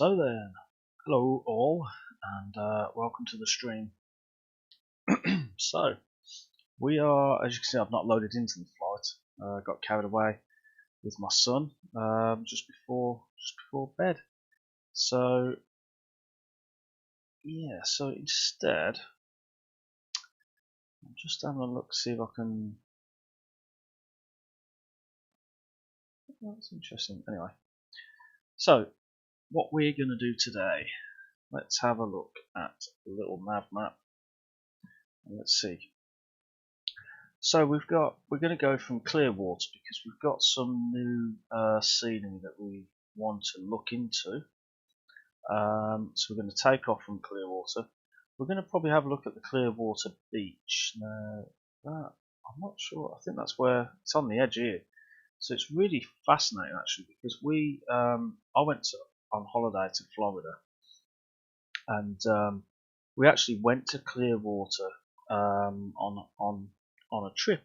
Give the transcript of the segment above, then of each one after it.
So then, hello all, and welcome to the stream. So, we are, as you can see, I've not loaded into the flight. Got carried away with my son just before bed. So, yeah. So instead, I'm just having a look, see if I can. Oh, that's interesting. Anyway, so what we're going to do today, let's have a look at the little nav map, and let's see. So we're going to go from Clearwater because we've got some new scenery that we want to look into. So we're going to take off from Clearwater. We're going to probably have a look at the Clearwater beach. Now, I'm not sure. I think that's where it's on the edge here. So it's really fascinating actually because I went on holiday to Florida, and we actually went to Clearwater on a trip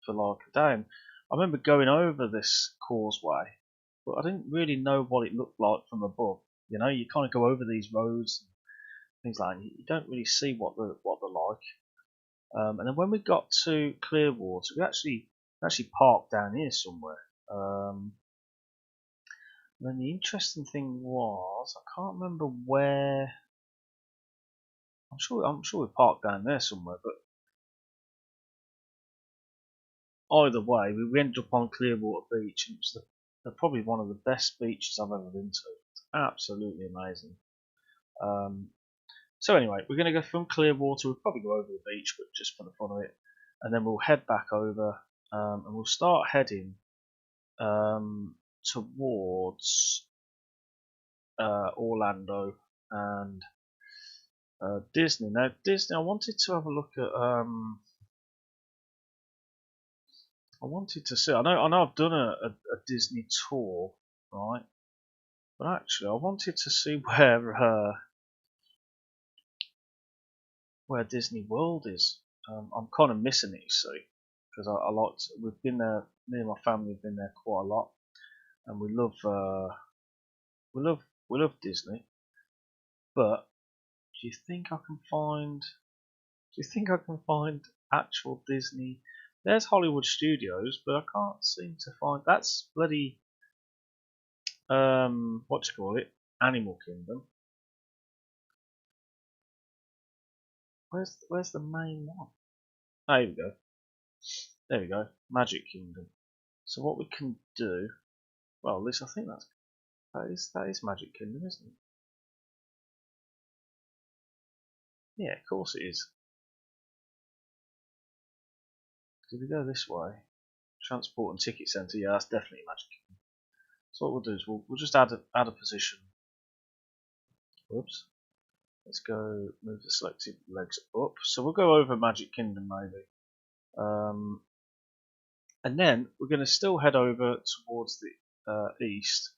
for like a day. And I remember going over this causeway, but I didn't really know what it looked like from above. You know, you kind of go over these roads and things like that, and you don't really see what they're like. And then when we got to Clearwater, we actually parked down here somewhere. And then the interesting thing was, I can't remember where. I'm sure we parked down there somewhere, but either way, we ended up on Clearwater Beach, and it was probably one of the best beaches I've ever been to. It's absolutely amazing. So anyway, we're going to go from Clearwater. We'll probably go over the beach, but just for the fun of it, and then we'll head back over, and we'll start heading towards Orlando and Disney. Now, Disney, I wanted to have a look at. I wanted to see. I know I've done a Disney tour, right? But actually, I wanted to see where Disney World is. I'm kind of missing it, you see, because we've been there. Me and my family have been there quite a lot, and we love Disney. But do you think I can find? Do you think I can find actual Disney? There's Hollywood Studios, but I can't seem to find. That's bloody what do you call it? Animal Kingdom. Where's the main one? Oh, here we go. There we go. Magic Kingdom. So what we can do? Well, at least I think that is Magic Kingdom, isn't it? Yeah, of course it is. Did we go this way? Transport and Ticket Centre. Yeah, that's definitely Magic Kingdom. So what we'll do is we'll just add a position. Whoops. Let's go move the selected legs up. So we'll go over Magic Kingdom maybe. And then we're going to still head over towards the east,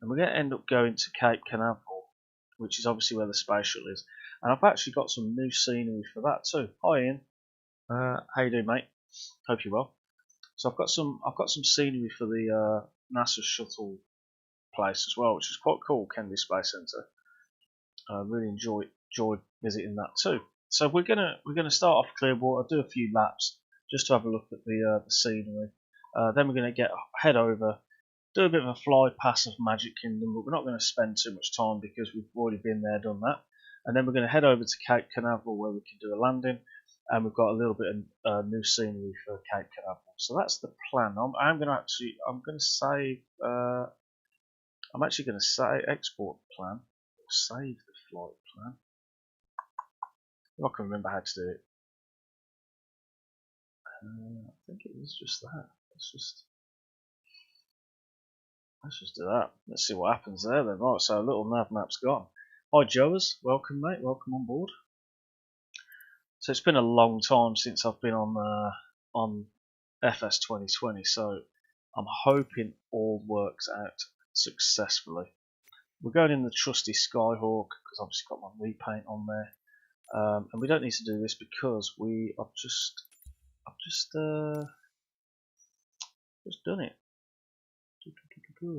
and we're going to end up going to Cape Canaveral, which is obviously where the space shuttle is. And I've actually got some new scenery for that too. Hi Ian, how you doing, mate? Hope you're well. So I've got some scenery for the NASA shuttle place as well, which is quite cool, Kennedy Space Center. I really enjoyed visiting that too. So we're gonna start off Clearwater, do a few laps just to have a look at the scenery. Then we're gonna head over, do a bit of a fly pass of Magic Kingdom, but we're not going to spend too much time because we've already been there, done that. And then we're going to head over to Cape Canaveral where we can do a landing, and we've got a little bit of new scenery for Cape Canaveral. So that's the plan. I'm going to save. I'm actually going to say export the plan or save the flight plan. I can remember how to do it. I think it is just that. Let's just do that. Let's see what happens there then. Right, so a little nav map's gone. Hi Joas, welcome mate, welcome on board. So it's been a long time since I've been on FS2020, so I'm hoping all works out successfully. We're going in the trusty Skyhawk because I've just got my repaint on there, and we don't need to do this because I've just done it.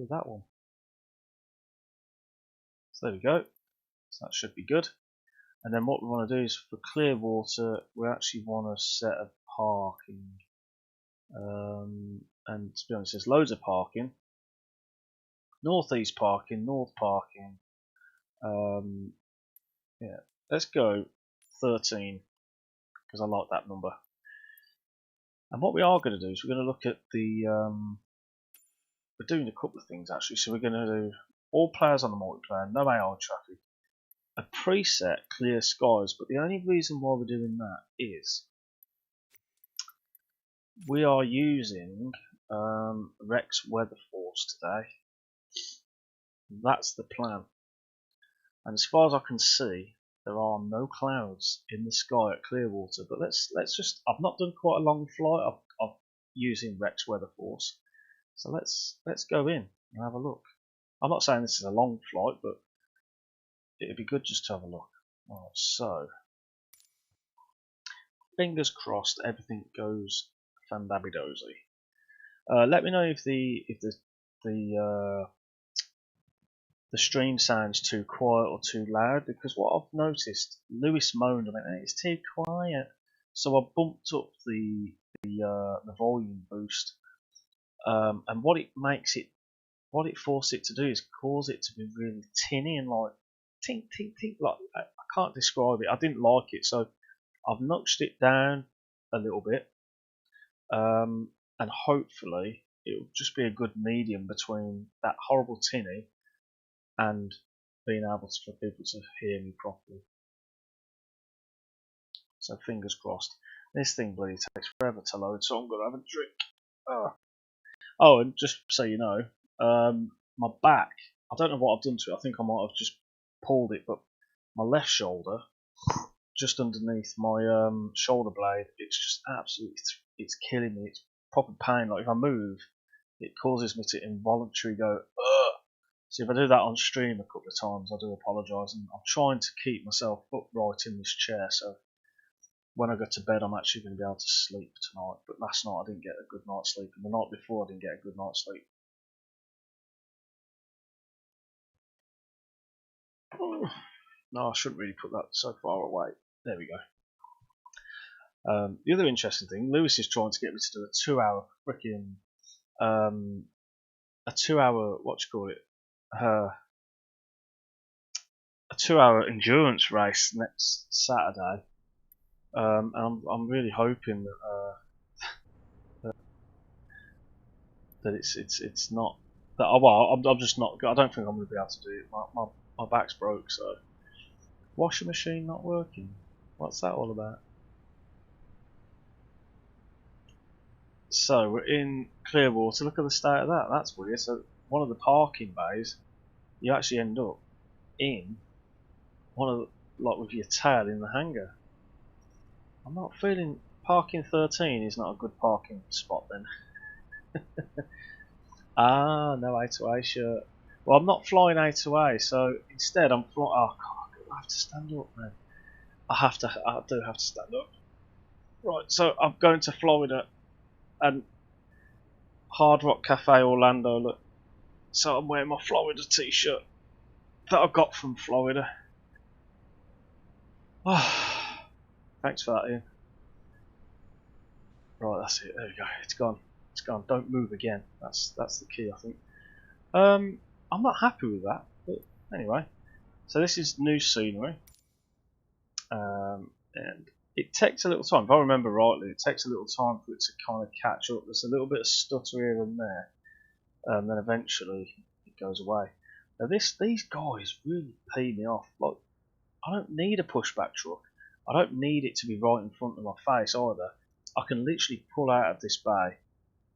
That one. So there we go. So that should be good. And then what we want to do is for Clearwater, we actually want to set a parking. And to be honest, there's loads of parking. Northeast parking, north parking. Yeah, let's go 13 because I like that number. And what we are going to do is we're going to look at the. We're doing a couple of things actually. So we're going to do all players on the multiplayer, no AI traffic, a preset clear skies. But the only reason why we're doing that is we are using Rex Weather Force today. That's the plan. And as far as I can see, there are no clouds in the sky at Clearwater. But let's just. I've not done quite a long flight. I've using Rex Weather Force. So let's go in and have a look. I'm not saying this is a long flight, but it'd be good just to have a look. Right, so fingers crossed everything goes fandabidozy. Let me know if the stream sounds too quiet or too loud, because what I've noticed, Lewis moaned, I mean, it's too quiet. So I bumped up the volume boost, and what it forced it to do is cause it to be really tinny and like tink tink tink. Like I can't describe it. I didn't like it, so I've notched it down a little bit, and hopefully it'll just be a good medium between that horrible tinny and being able for people to hear me properly. So fingers crossed. This thing bloody takes forever to load, so I'm gonna have a drink. Oh, and just so you know, my back, I don't know what I've done to it. I think I might have just pulled it, but my left shoulder, just underneath my shoulder blade, it's just absolutely, it's killing me. It's proper pain. Like if I move, it causes me to involuntarily go, ugh. So if I do that on stream a couple of times, I do apologise. And I'm trying to keep myself upright in this chair, so when I go to bed, I'm actually going to be able to sleep tonight. But last night I didn't get a good night's sleep, and the night before I didn't get a good night's sleep. No, I shouldn't really put that so far away. There we go. The other interesting thing, Lewis is trying to get me to do a 2-hour freaking, a 2-hour, what do you call it? A 2-hour endurance race next Saturday. And I'm really hoping that it's not that. Well, I'm just not. I don't think I'm going to be able to do it. My back's broke, so. Washing machine not working. What's that all about? So we're in Clearwater. Look at the state of that. That's weird. So one of the parking bays, you actually end up in one of the, like with your tail in the hangar. I'm not feeling parking 13 is not a good parking spot then. Ah, no A2A shirt. Well, I'm not flying A2A, so instead I'm flying. Oh God, I have to stand up, man. I do have to stand up. Right, so I'm going to Florida and Hard Rock Cafe Orlando. Look, so I'm wearing my Florida t-shirt that I got from Florida. Oh, thanks for that, Ian. Right, that's it. There we go. It's gone. It's gone. Don't move again. That's the key, I think. I'm not happy with that, but anyway. So this is new scenery, and it takes a little time. If I remember rightly, it takes a little time for it to kind of catch up. There's a little bit of stutter here and there, and then eventually it goes away. Now these guys really pee me off. Like, I don't need a pushback truck. I don't need it to be right in front of my face either. I can literally pull out of this bay,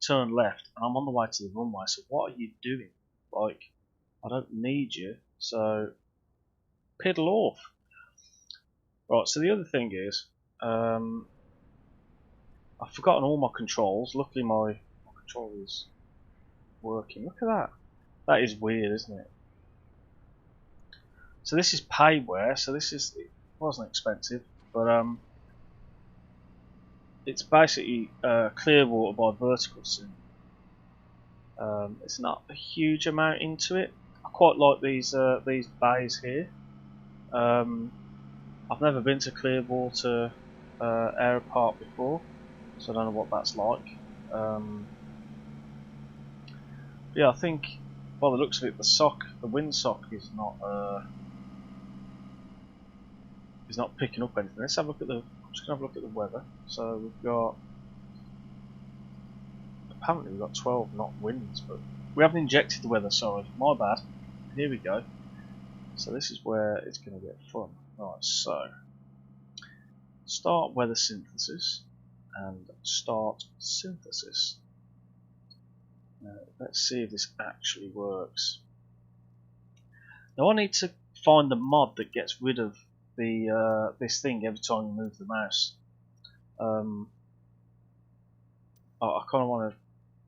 turn left, and I'm on the way to the runway. So what are you doing? Like, I don't need you, so piddle off. Right, so the other thing is, I've forgotten all my controls. Luckily my control is working. Look at that. That is weird, isn't it? So this is payware, so it wasn't expensive, but it's basically Clearwater by Virticalsim. It's not a huge amount into it. I quite like these bays here. I've never been to Clearwater Airpark before, so I don't know what that's like. Yeah, I think by the looks of it, the windsock is not picking up anything. Let's have a look at I'm just gonna have a look at the weather. So we've got, apparently we've got 12 knot winds, but we haven't injected the weather. Sorry, my bad. Here we go. So this is where it's going to get fun. Right, so start weather synthesis and start synthesis. Now, let's see if this actually works. Now I need to find the mod that gets rid of the this thing every time you move the mouse. I kind of want to.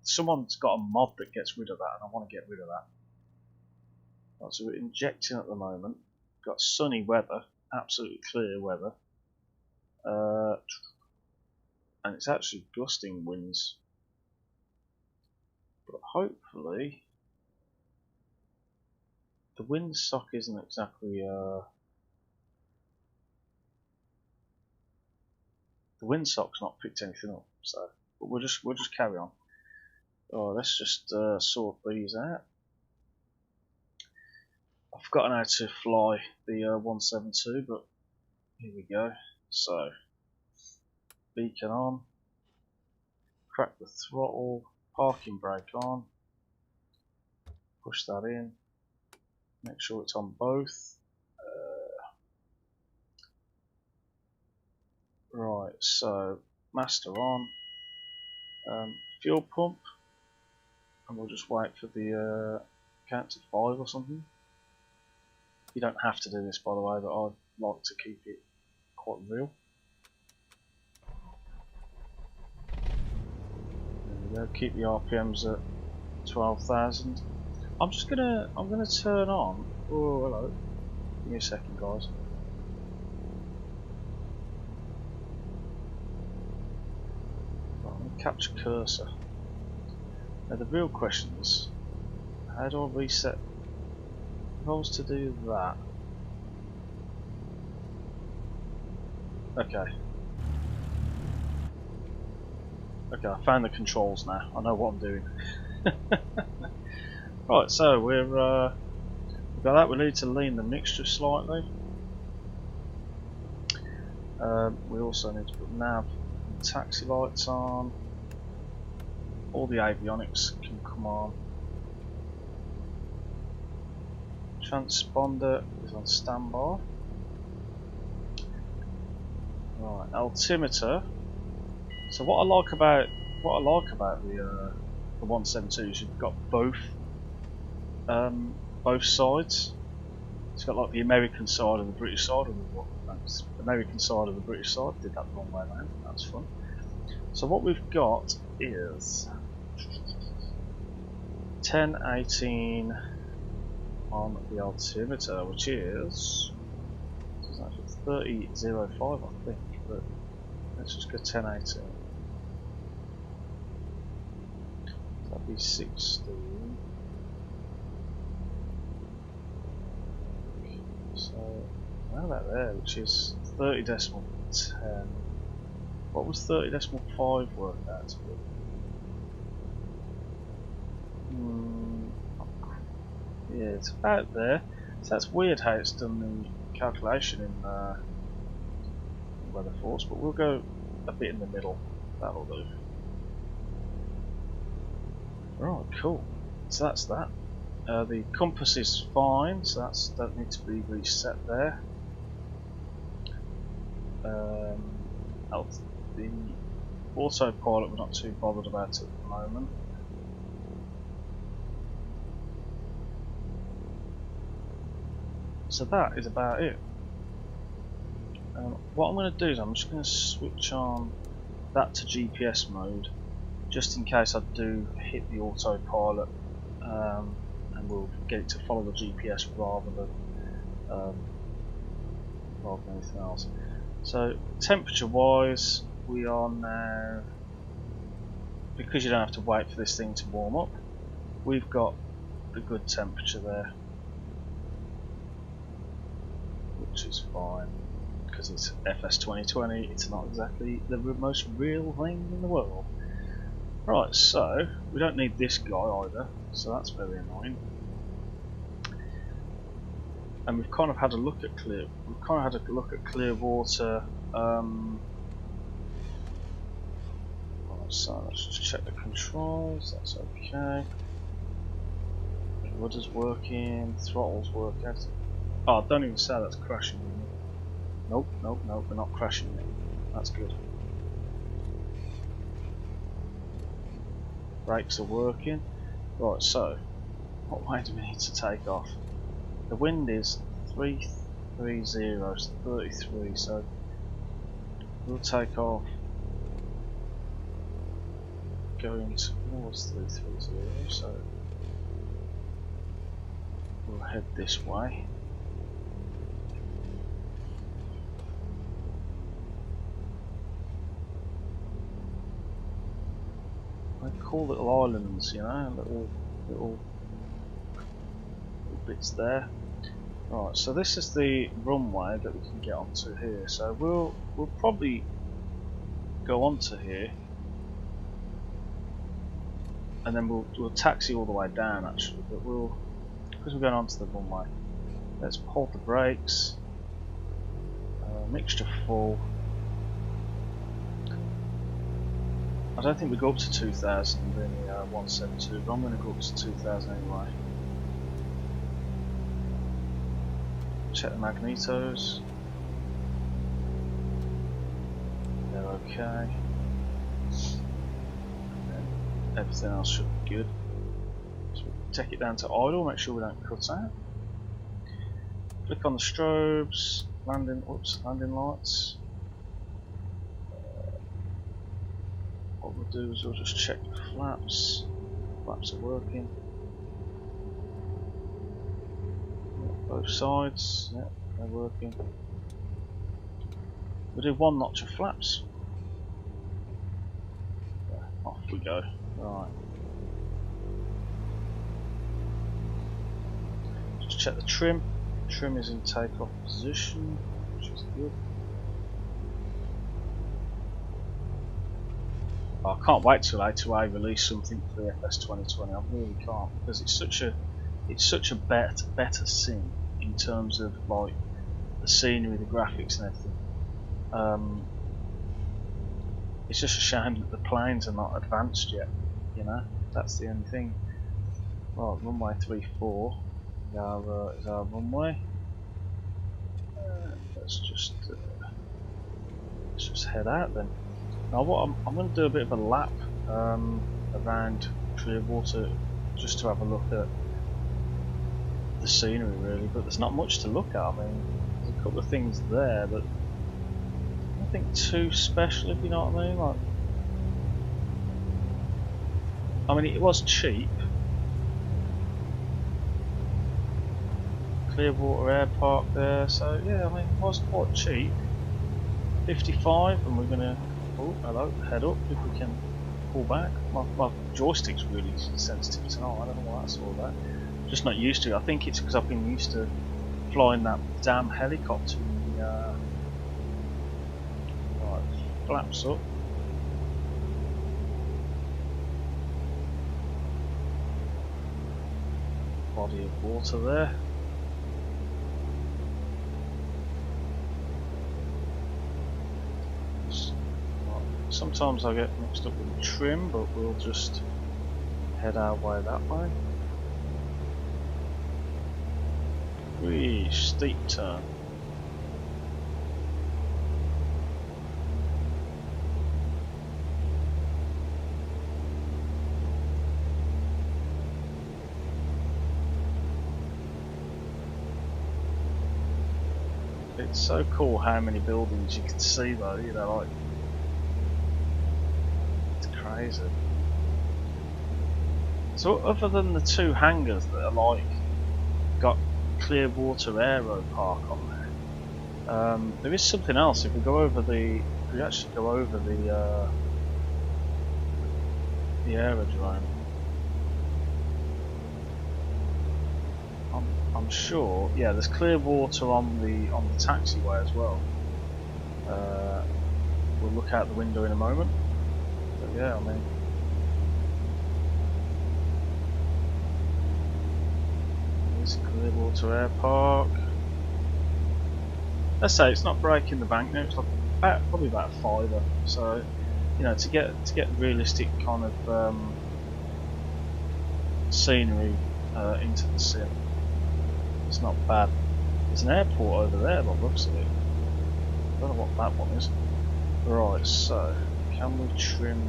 Someone's got a mod that gets rid of that, and I want to get rid of that. Right, so we're injecting at the moment. Got sunny weather, absolutely clear weather, and it's actually gusting winds. But hopefully, the windsock isn't exactly. The windsock's not picked anything up, so but we'll just carry on. Oh, let's just sort these out. I've forgotten how to fly the 172, but here we go. So, beacon on, crack the throttle, parking brake on, push that in, make sure it's on both. Right, so master on, fuel pump, and we'll just wait for the count to 5 or something. You don't have to do this, by the way, but I'd like to keep it quite real. There we go. Keep the RPMs at 12,000. I'm gonna turn on. Oh, hello. Give me a second, guys. Right, I'm gonna capture cursor. Now the real question is, how do I reset? If I was to do that. Okay. Okay, I found the controls now. I know what I'm doing. Right, so we've got that. We need to lean the mixture slightly. We also need to put nav and taxi lights on. All the avionics can come on. Transponder is on standby. Right, altimeter. So what I like about the 172 is you've got both sides. It's got like the American side and the British side, or the American side of the British side. Did that the wrong way around. That's fun. So what we've got is 1018 on the altimeter, which is 30.05, I think. But let's just go 1018. That'd be 16. So around about there, which is 30.10. What was 30.5 worked out to be? Yeah, it's about there. So that's weird how it's done the calculation in weather force, but we'll go a bit in the middle. That'll do. Right, cool. So that's that. The compass is fine, so that don't need to be reset there. The autopilot we're not too bothered about at the moment. So that is about it. What I'm going to do is I'm just going to switch on that to GPS mode, just in case I do hit the autopilot, and we'll get it to follow the GPS rather than anything else. So temperature wise, we are now, because you don't have to wait for this thing to warm up, we've got the good temperature there. which is fine because it's FS2020. It's not exactly the most real thing in the world. Right, so we don't need this guy either, so that's very annoying. And we've kind of had a look at Clearwater. Right, so let's just check the controls. That's okay. The rudder's working, throttle's working. Oh, don't even say that's crashing. Nope, nope, nope. We're not crashing it. That's good. Brakes are working. Right, so what way do we need to take off? The wind is 330, so 33, so we'll take off going towards 330, so we'll head this way. They're cool little islands, you know, little bits there. Right, so this is the runway that we can get onto here. So we'll probably go onto here, and then we'll taxi all the way down actually. But because we're going onto the runway, let's hold the brakes. Mixture full. I don't think we go up to 2000 in the 172, but I'm going to go up to 2000 anyway. Check the magnetos. They're okay. And everything else should be good. So we'll take it down to idle, make sure we don't cut out. Click on the strobes, landing lights. What we'll do is we'll just check the flaps. Flaps are working. Both sides, yeah, they're working. We'll do one notch of flaps. Yeah, off we go. Right. Just check the trim. Trim is in takeoff position, which is good. I can't wait till A2A release something for the FS2020. I really can't, because it's such a better sim in terms of like the scenery, the graphics, and everything. It's just a shame that the planes are not advanced yet. You know, that's the only thing. Right, runway 34 is our runway. Let's just head out then. Now what I'm going to do a bit of a lap around Clearwater just to have a look at the scenery really, but there's not much to look at. I mean, there's a couple of things there, but nothing too special, if you know what I mean. Like, I mean, it was cheap. Clearwater Airpark there, so yeah, I mean, it was quite cheap. 55, and we're gonna head up if we can pull back. My joystick's really sensitive tonight. I don't know why that's all that. Just not used to it. I think it's because I've been used to flying that damn helicopter. Right, flaps up. Body of water there. Sometimes I get mixed up with the trim, but we'll just head our way that way. Whee, steep turn. It's so cool how many buildings you can see though, you know, like, it's crazy. So other than the two hangars that are like, got Clearwater Airpark on there, there is something else. If we go over the, if we actually go over the aerodrome, I'm sure. Yeah, there's Clearwater on the taxiway as well. We'll look out the window in a moment. But yeah, I mean, there's Clearwater Airpark. Let's say it's not breaking the bank now. It's like probably about a fiver. So, you know, to get realistic kind of scenery into the sim, it's not bad. There's an airport over there by the looks of it. I don't know what that one is. Right, so can we trim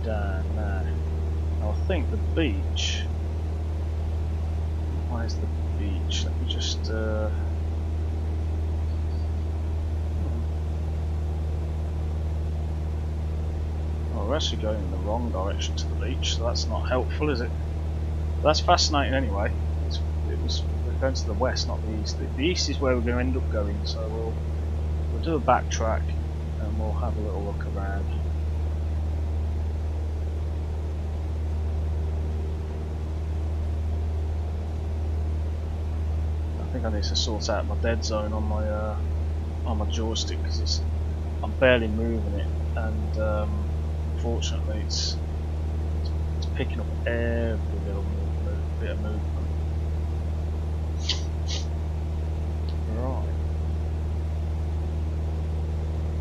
down now? Now I think the beach. Where's the beach? Let me just. Oh, we're actually going in the wrong direction to the beach, so that's not helpful, is it? But that's fascinating anyway. We're going to the west, not the east. The east is where we're going to end up going, so we'll do a backtrack and we'll have a little look around. I think I need to sort out my dead zone on my joystick because I'm barely moving it, and unfortunately it's picking up every little bit of movement. Right.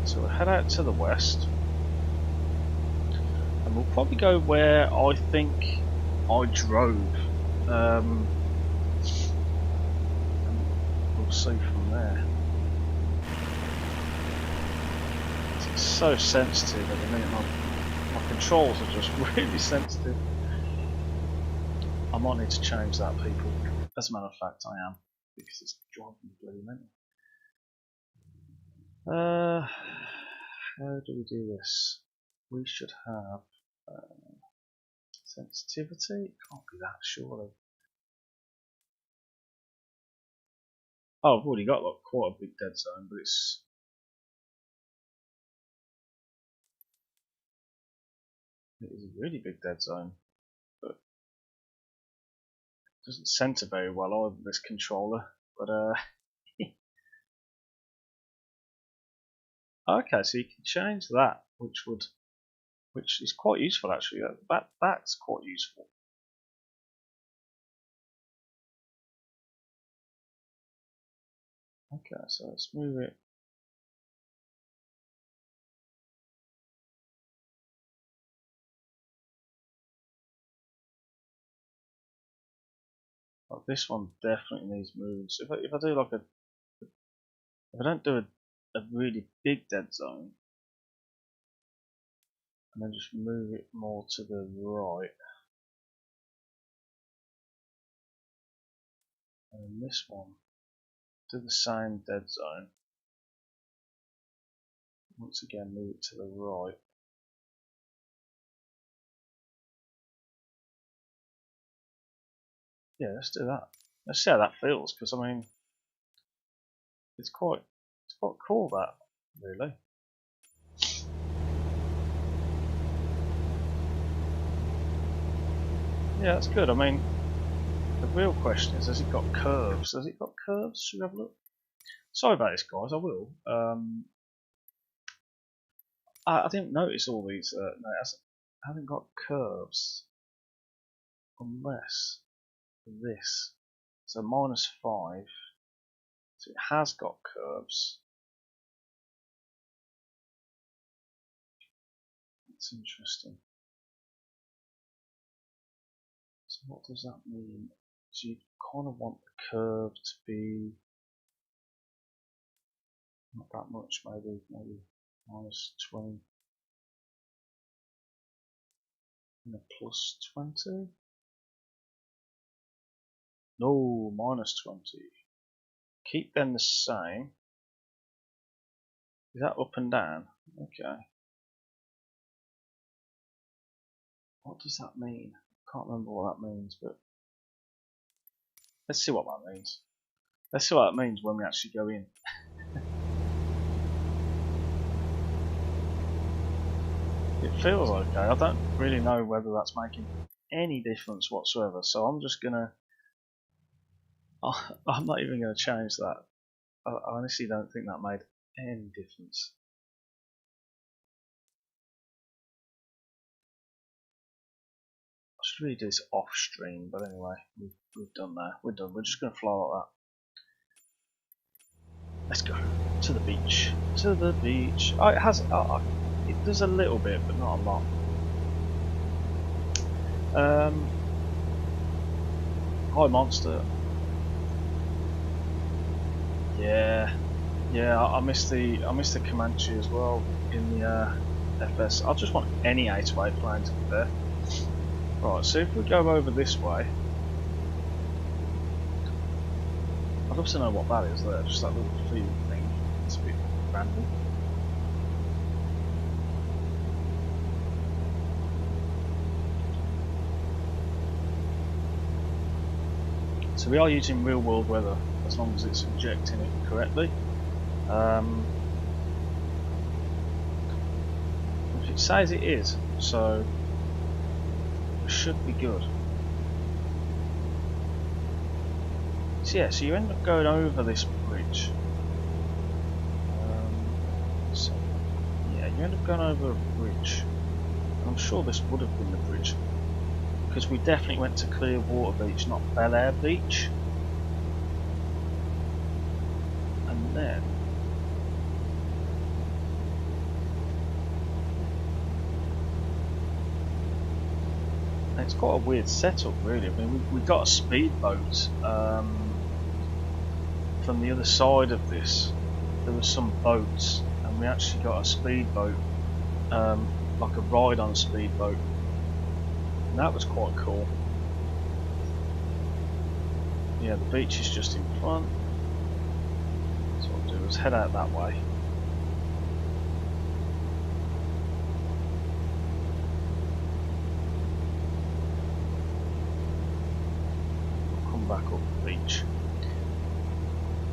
So we'll head out to the west, and we'll probably go where I think I drove. And we'll see from there. It's so sensitive at the minute. My controls are just really sensitive. I might need to change that, people. As a matter of fact, I am, because it's driving me bloody mental. How do we do this? We should have sensitivity. It can't be that, surely. Oh, I've already got like quite a big dead zone, but it is a really big dead zone, but it doesn't center very well either, this controller. But okay, so you can change that, which is quite useful actually. That's quite useful. Okay, so let's move it. Like this one definitely needs moving. So if I do like if I don't do a really big dead zone, and then just move it more to the right, and this one, do the same dead zone. Once again, move it to the right. Yeah, let's do that. Let's see how that feels, because I mean, it's quite cool that, really. Yeah, that's good. I mean, the real question is, has it got curves? Has it got curves? Should we have a look? Sorry about this, guys. I will. I didn't notice all these. No, it hasn't got curves unless this. So -5. So it has got curves. That's interesting. So what does that mean? So you kind of want the curve to be not that much, maybe -20 and a +20. No, -20. Keep them the same. Is that up and down? Okay. What does that mean? I can't remember what that means, but let's see what that means. Let's see what that means when we actually go in. It feels okay. I don't really know whether that's making any difference whatsoever, so I'm just gonna I'm not even going to change that. I honestly don't think that made any difference. I should really do this off stream, but anyway, we've done that. We're done. We're just going to fly like that. Let's go to the beach. To the beach. Oh, it has. It does a little bit, but not a lot. Hi, monster. Yeah, I missed the Comanche as well in the FS. I just want any 8-way plane to be fair. Right, so if we go over this way, I'd love to know what that is there. Just that little field thing. It's a bit random. So we are using real world weather as long as it's injecting it correctly. If it says it is, so it should be good. So yeah, so you end up going over this bridge. So yeah, you end up going over a bridge. And I'm sure this would have been the bridge, because we definitely went to Clearwater Beach, not Bel Air Beach. And then it's quite a weird setup, really. I mean, we got a speedboat from the other side of this. There were some boats, and we actually got a speedboat, like a ride on a speedboat. And that was quite cool. Yeah, the beach is just in front. So what I'll do is head out that way. We'll come back up the beach.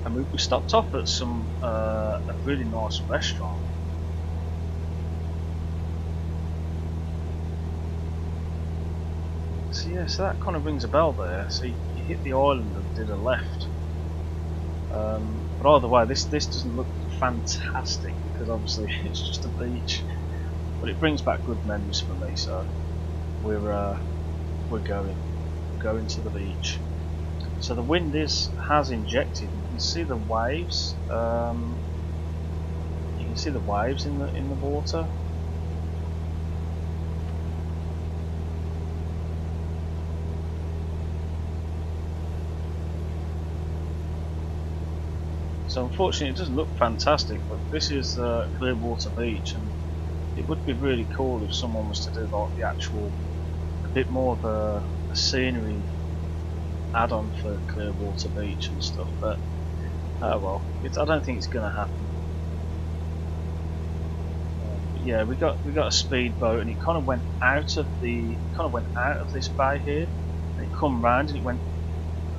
And we stopped off at some a really nice restaurant. So yeah, so that kind of rings a bell there. So you hit the island and did a left. But either way, this doesn't look fantastic because obviously it's just a beach. But it brings back good memories for me. So we're going to the beach. So the wind has injected. You can see the waves. You can see the waves in the water. So unfortunately it doesn't look fantastic, but this is Clearwater Beach, and it would be really cool if someone was to do like the actual, a bit more of a scenery add-on for Clearwater Beach and stuff. But well, I don't think it's going to happen. But yeah, we got a speedboat, and it kind of went out of this bay here, and it come round and it went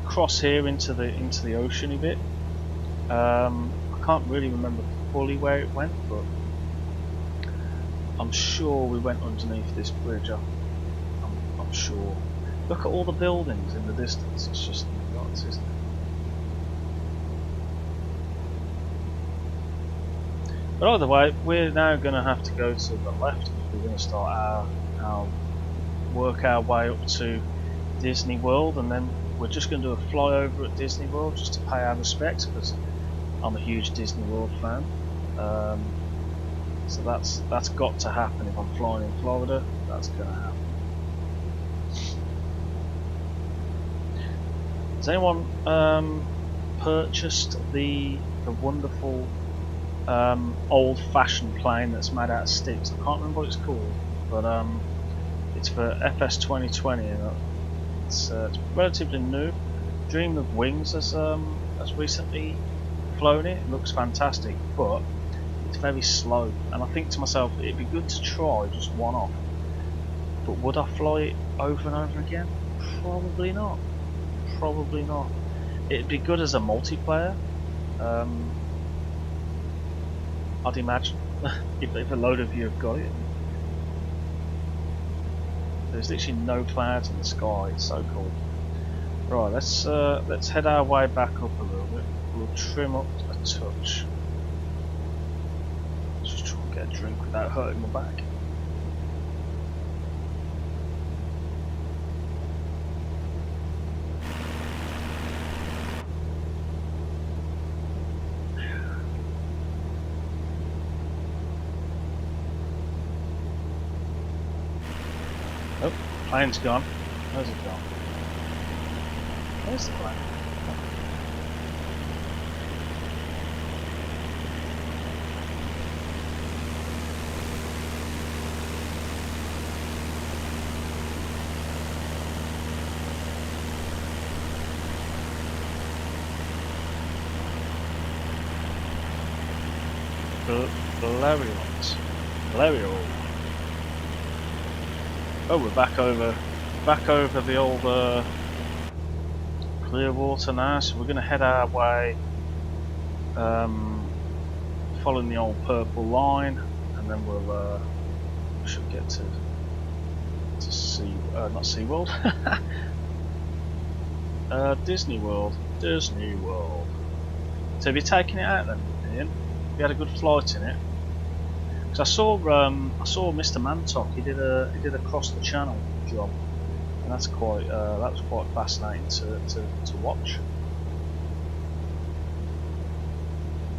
across here into the ocean a bit. I can't really remember fully where it went, but I'm sure we went underneath this bridge. I'm sure. Look at all the buildings in the distance. It's just nuts, isn't it? But either way, we're now going to have to go to the left. We're going to start work our way up to Disney World, and then we're just going to do a flyover at Disney World just to pay our respects, because I'm a huge Disney World fan. So that's got to happen. If I'm flying in Florida, that's going to happen. Has anyone purchased the wonderful old-fashioned plane that's made out of sticks? I can't remember what it's called, but it's for FS2020, and it's relatively new. Dream of Wings has recently flown it. It looks fantastic, but it's very slow, and I think to myself it'd be good to try just one off. But would I fly it over and over again? Probably not. Probably not. It'd be good as a multiplayer, I'd imagine, if a load of you have got it. There's literally no clouds in the sky. It's so cool. Right, let's head our way back up a little bit. We'll trim up a touch. Just try and get a drink without hurting my back. Oh, plane's gone. Where's it gone? Where's the plane? Valerial. Oh, we're back over the old Clearwater now, so we're going to head our way, following the old purple line, and then we should get to not SeaWorld, Disney World. So have you taken it out then, Ian? You had a good flight in it? Because I saw Mr. Mantok. He did a cross the channel job, and that's quite that was quite fascinating to watch.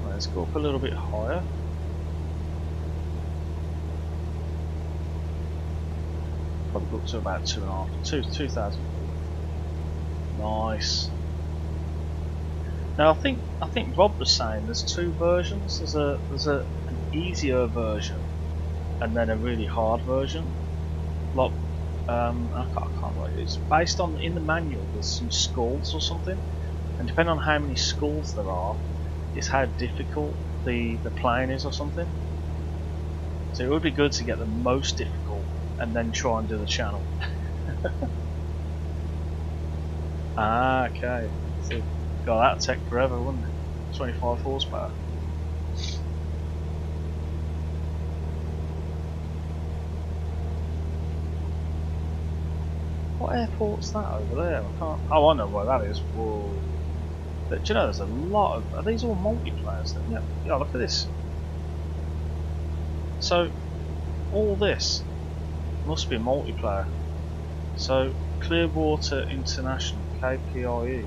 Right, let's go up a little bit higher. Probably go up to about 2,000 feet. Nice. Now I think Rob was saying there's two versions. There's an easier version and then a really hard version. Like I can't write it. It's based on, in the manual there's some skulls or something, and depending on how many skulls there are, is how difficult the plane is or something. So it would be good to get the most difficult and then try and do the channel. Okay. So, God, that'd take forever, wouldn't it? 25 horsepower. What airport's that over there? I can't. Oh, I know where that is. Whoa. But do you know, there's a lot of. Are these all multiplayers then? Yeah. Yeah, look at this. So, all this must be multiplayer. So, Clearwater International, KPIE.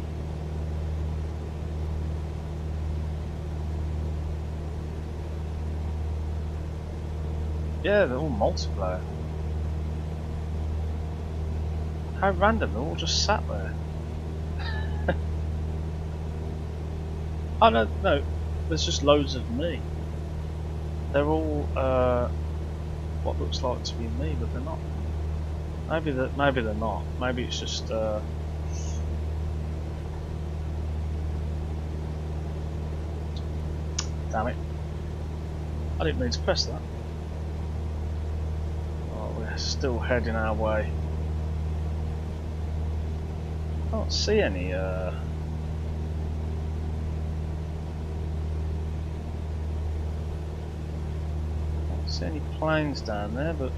Yeah, they're all multiplayer. How random, they're all just sat there. Oh no, there's just loads of me. They're all what looks like to be me, but they're not. Maybe they're not. Maybe it's just damn it. I didn't mean to press that. Oh, we're still heading our way. I can't see any any planes down there, but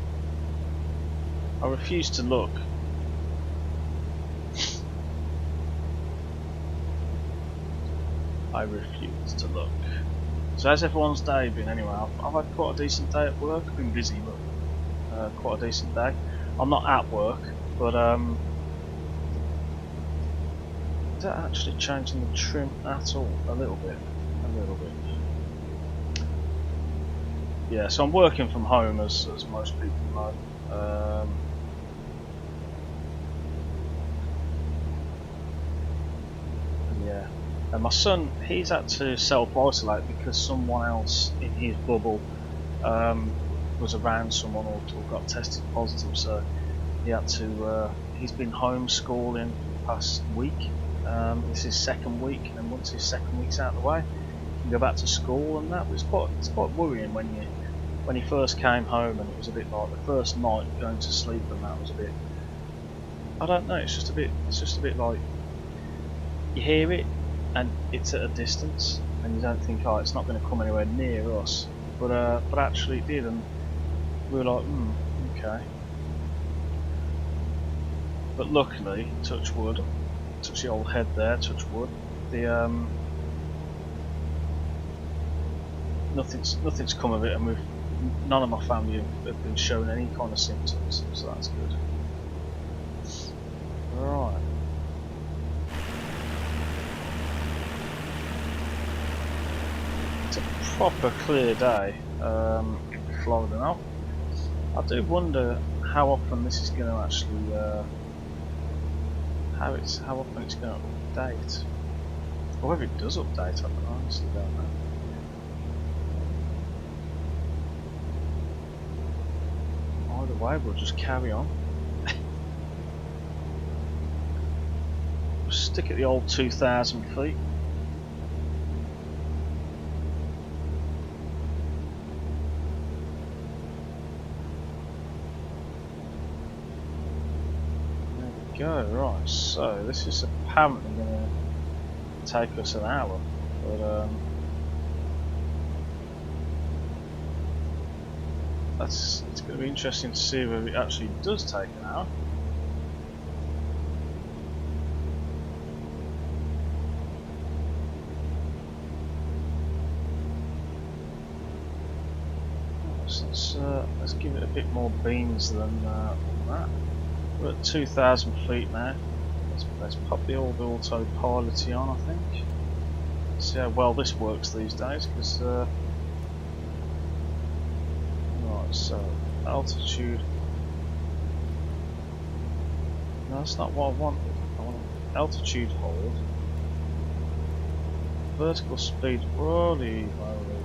I refuse to look. I refuse to look. So how's everyone's day been anyway? I've had quite a decent day at work. I've been busy, but quite a decent day. I'm not at work, but is that actually changing the trim at all? A little bit. Yeah, so I'm working from home as most people know. Yeah, and my son, he's had to self-isolate because someone else in his bubble was around someone or got tested positive, so he had to. He's been homeschooling for the past week. This is second week, and once his second week's out of the way, he can go back to school, and that was quite worrying when he first came home, and it was a bit like the first night going to sleep, and that was a bit. I don't know. It's just a bit like you hear it, and it's at a distance, and you don't think, oh, it's not going to come anywhere near us, but actually it did, and we were like, okay. But luckily, touch wood, touch the old head there, touch wood. The nothing's come of it, and none of my family have been shown any kind of symptoms, so that's good. Right. It's a proper clear day in Florida now. I do wonder how often this is going to actually how often it's going to update, or whether it does update. I honestly don't know. Either way, we'll just carry on. Stick at the old 2,000 feet. Go, right, so this is apparently going to take us an hour, but it's going to be interesting to see whether it actually does take an hour. Let's give it a bit more beans than that. We're at 2,000 feet now. Let's pop the old autopilot on, I think. See how well this works these days, because right, so altitude. No, that's not what I wanted. I want altitude hold. Vertical speed. Holy moly.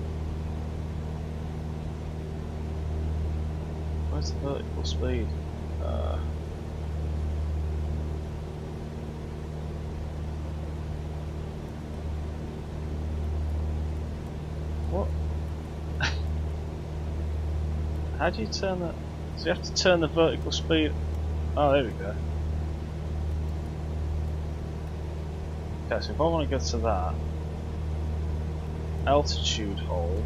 Where's the vertical speed? What? How do you turn that? So you have to turn the vertical speed. Oh, there we go. Okay, so if I want to go to that, altitude hold.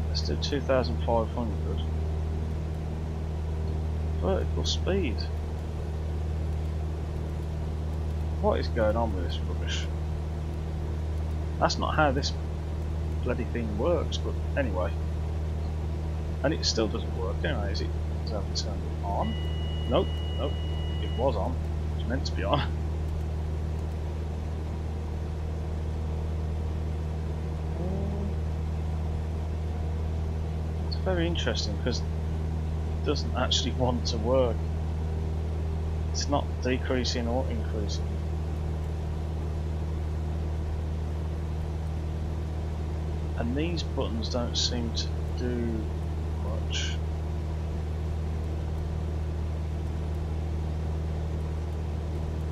Let's do 2,500. Vertical speed. What is going on with this rubbish? That's not how this bloody thing works, but anyway. And it still doesn't work anyway, is it? Does it have to turn it on? Nope, nope. It was on. It was meant to be on. It's very interesting because it doesn't actually want to work. It's not decreasing or increasing. And these buttons don't seem to do much.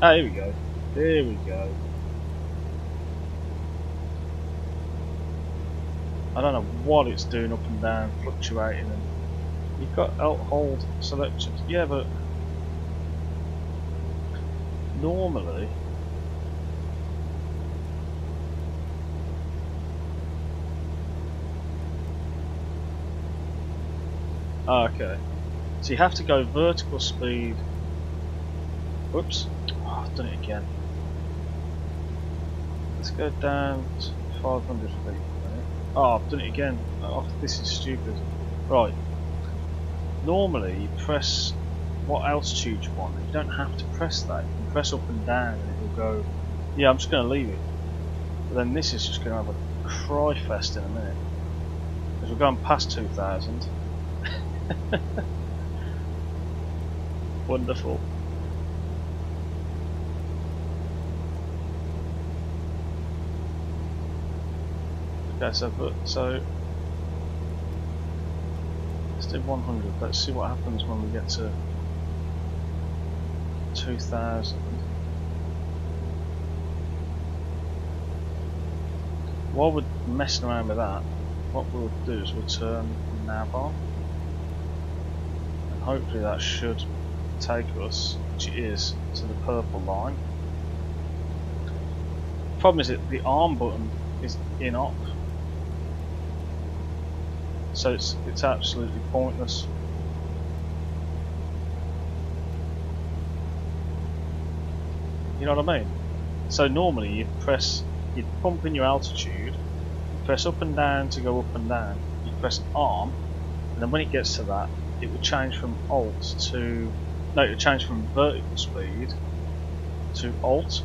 Ah, here we go. There we go. I don't know what it's doing up and down, fluctuating, and you've got alt hold selections. Yeah, but normally okay, so you have to go vertical speed. Whoops, oh, I've done it again. Let's go down to 500 feet. Oh, I've done it again. Oh, this is stupid. Right, normally you press what altitude you want. You don't have to press that. You can press up and down and it will go. Yeah, I'm just going to leave it. But then this is just going to have a cry fest in a minute, because we're going past 2,000. Wonderful. Okay, so let's do 100. Let's see what happens when we get to 2,000. While we're messing around with that, what we'll do is we'll turn nav on, and hopefully that should take us, which it is, to the purple line. The problem is that the arm button is in off, so it's absolutely pointless. You know what I mean? So normally you'd pump in your altitude, you press up and down to go up and down, you press arm, and then when it gets to that, it would change from alt to, no, it would change from vertical speed to alt.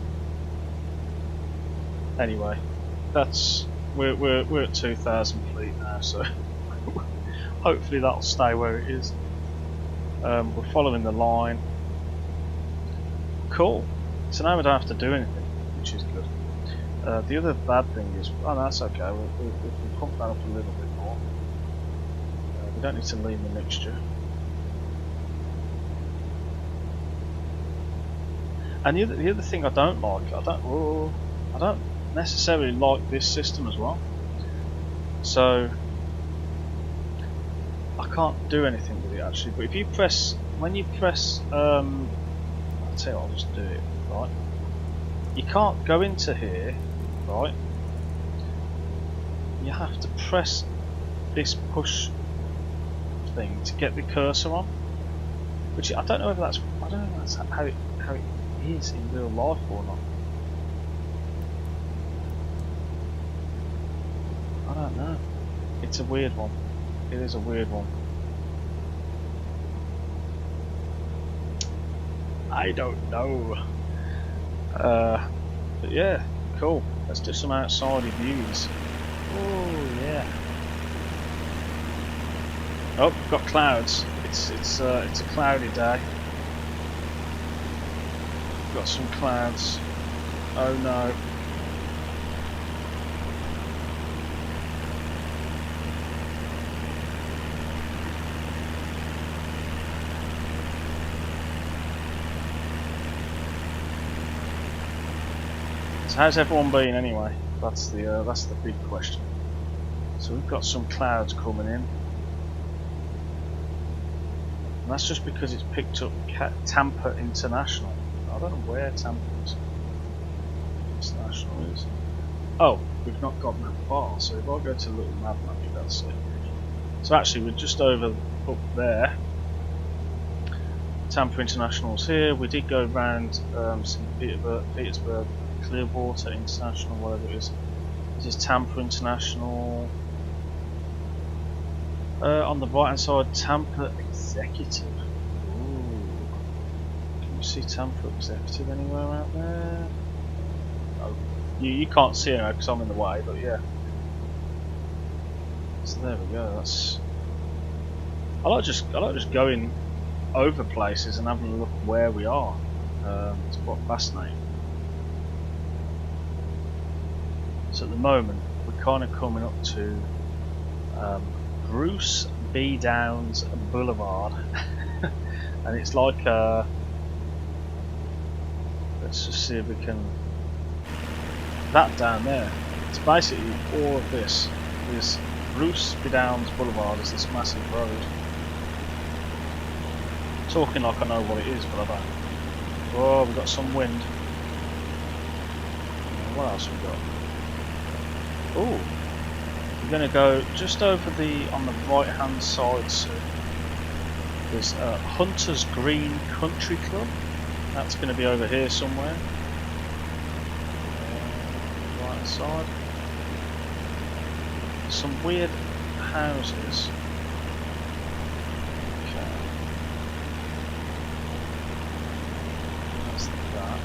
Anyway, we're at 2,000 feet now, so hopefully that'll stay where it is. We're following the line. Cool. So now we don't have to do anything, which is good. The other bad thing is, oh no, that's okay. We'll pump that up a little bit more. We don't need to lean the mixture. And the other thing I don't like, I don't necessarily like this system as well. So I can't do anything with it actually. But if you press, when you press, I'll tell you what, I'll just do it. Right, you can't go into here, right? You have to press this push thing to get the cursor on, which I don't know if that's how it is in real life or not. I don't know. It's a weird one. It is a weird one. I don't know. But yeah, cool. Let's do some outside views. Oh yeah. Oh, we've got clouds. It's a cloudy day. We've got some clouds. Oh no. How's everyone been anyway? That's the big question. So we've got some clouds coming in, and that's just because it's picked up Tampa International. I don't know where Tampa International is. Oh, we've not gotten that far. So if I go to a little map, maybe that's it. So actually, we're just over up there. Tampa International's here. We did go round St. Petersburg. Clearwater International, whatever it is. This is Tampa International. On the right hand side, Tampa Executive. Ooh. Can you see Tampa Executive anywhere out there? No. You can't see it because I'm in the way, but yeah. So there we go. That's. I like just going over places and having a look where we are. It's quite fascinating. So at the moment we're kind of coming up to Bruce B. Downs Boulevard and it's like let's just see if we can, that down there, it's basically all of this is Bruce B. Downs Boulevard, is this massive road. Talking like I know what it is, but I don't. Oh, we've got some wind. What else have we got? Oh, we're going to go just over on the right hand side soon. There's Hunter's Green Country Club. That's going to be over here somewhere. Right hand side. Some weird houses. Okay. That's that.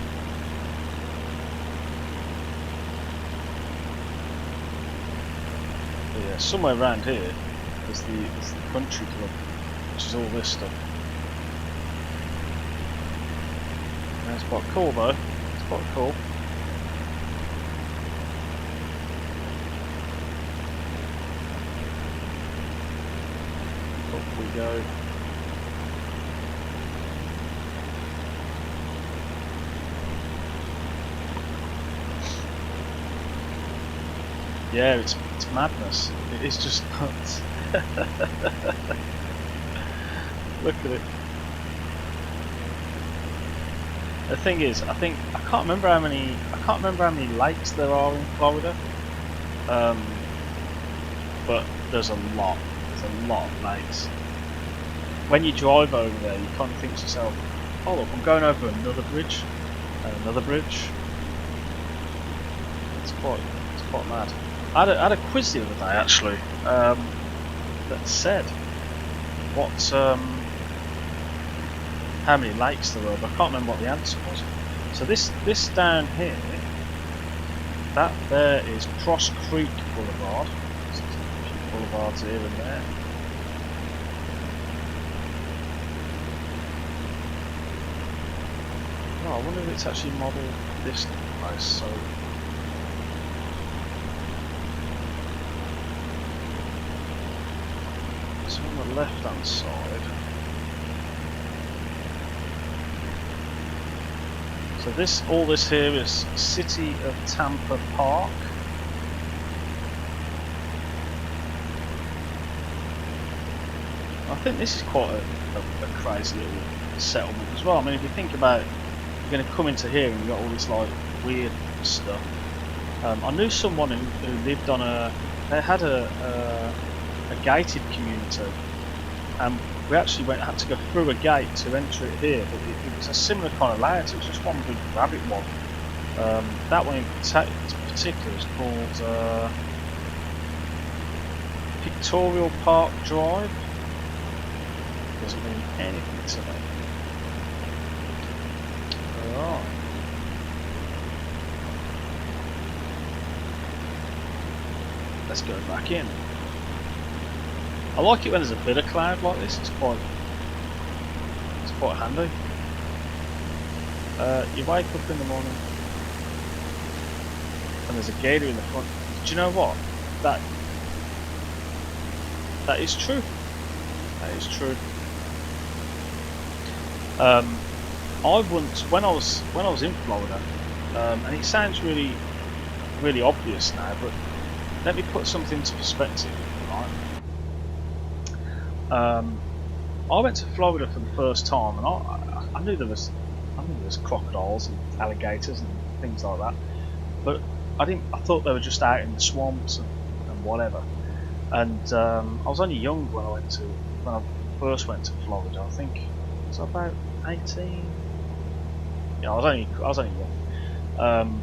Yeah, somewhere around here is the country club, which is all this stuff. That's quite cool though. It's quite cool. Up we go. Yeah, it's madness. It is just nuts. Look at it. The thing is, I can't remember how many lakes there are in Florida. But there's a lot. There's a lot of lakes. When you drive over there, you kind of think to yourself, "Oh look, I'm going over another bridge." and another bridge. It's quite mad. I had a quiz the other day actually that said what how many lakes there were, but I can't remember what the answer was. So this down here, that there is Cross Creek Boulevard. There's a few boulevards here and there. Oh, I wonder if it's actually modelled this place. So on the left hand side. So all this here is City of Tampa Park. I think this is quite a crazy little settlement as well. I mean, if you think about it, you're going to come into here and you've got all this like weird stuff. I knew someone who lived on they had a gated community, and we actually had to go through a gate to enter it here, but it was a similar kind of layout. It was just one big rabbit one. That one in particular is called Pictorial Park Drive. Doesn't mean anything to me. Alright. Let's go back in. I like it when there's a bit of cloud like this. It's quite handy. You wake up in the morning and there's a gator in the front. Do you know what? That is true. That is true. I once, when I was in Florida, and it sounds really obvious now, but let me put something into perspective. Right? I went to Florida for the first time, and I knew there was crocodiles and alligators and things like that, but I thought they were just out in the swamps and whatever. And I was only young when I first went to Florida. I think I was about 18. Yeah, I was only young.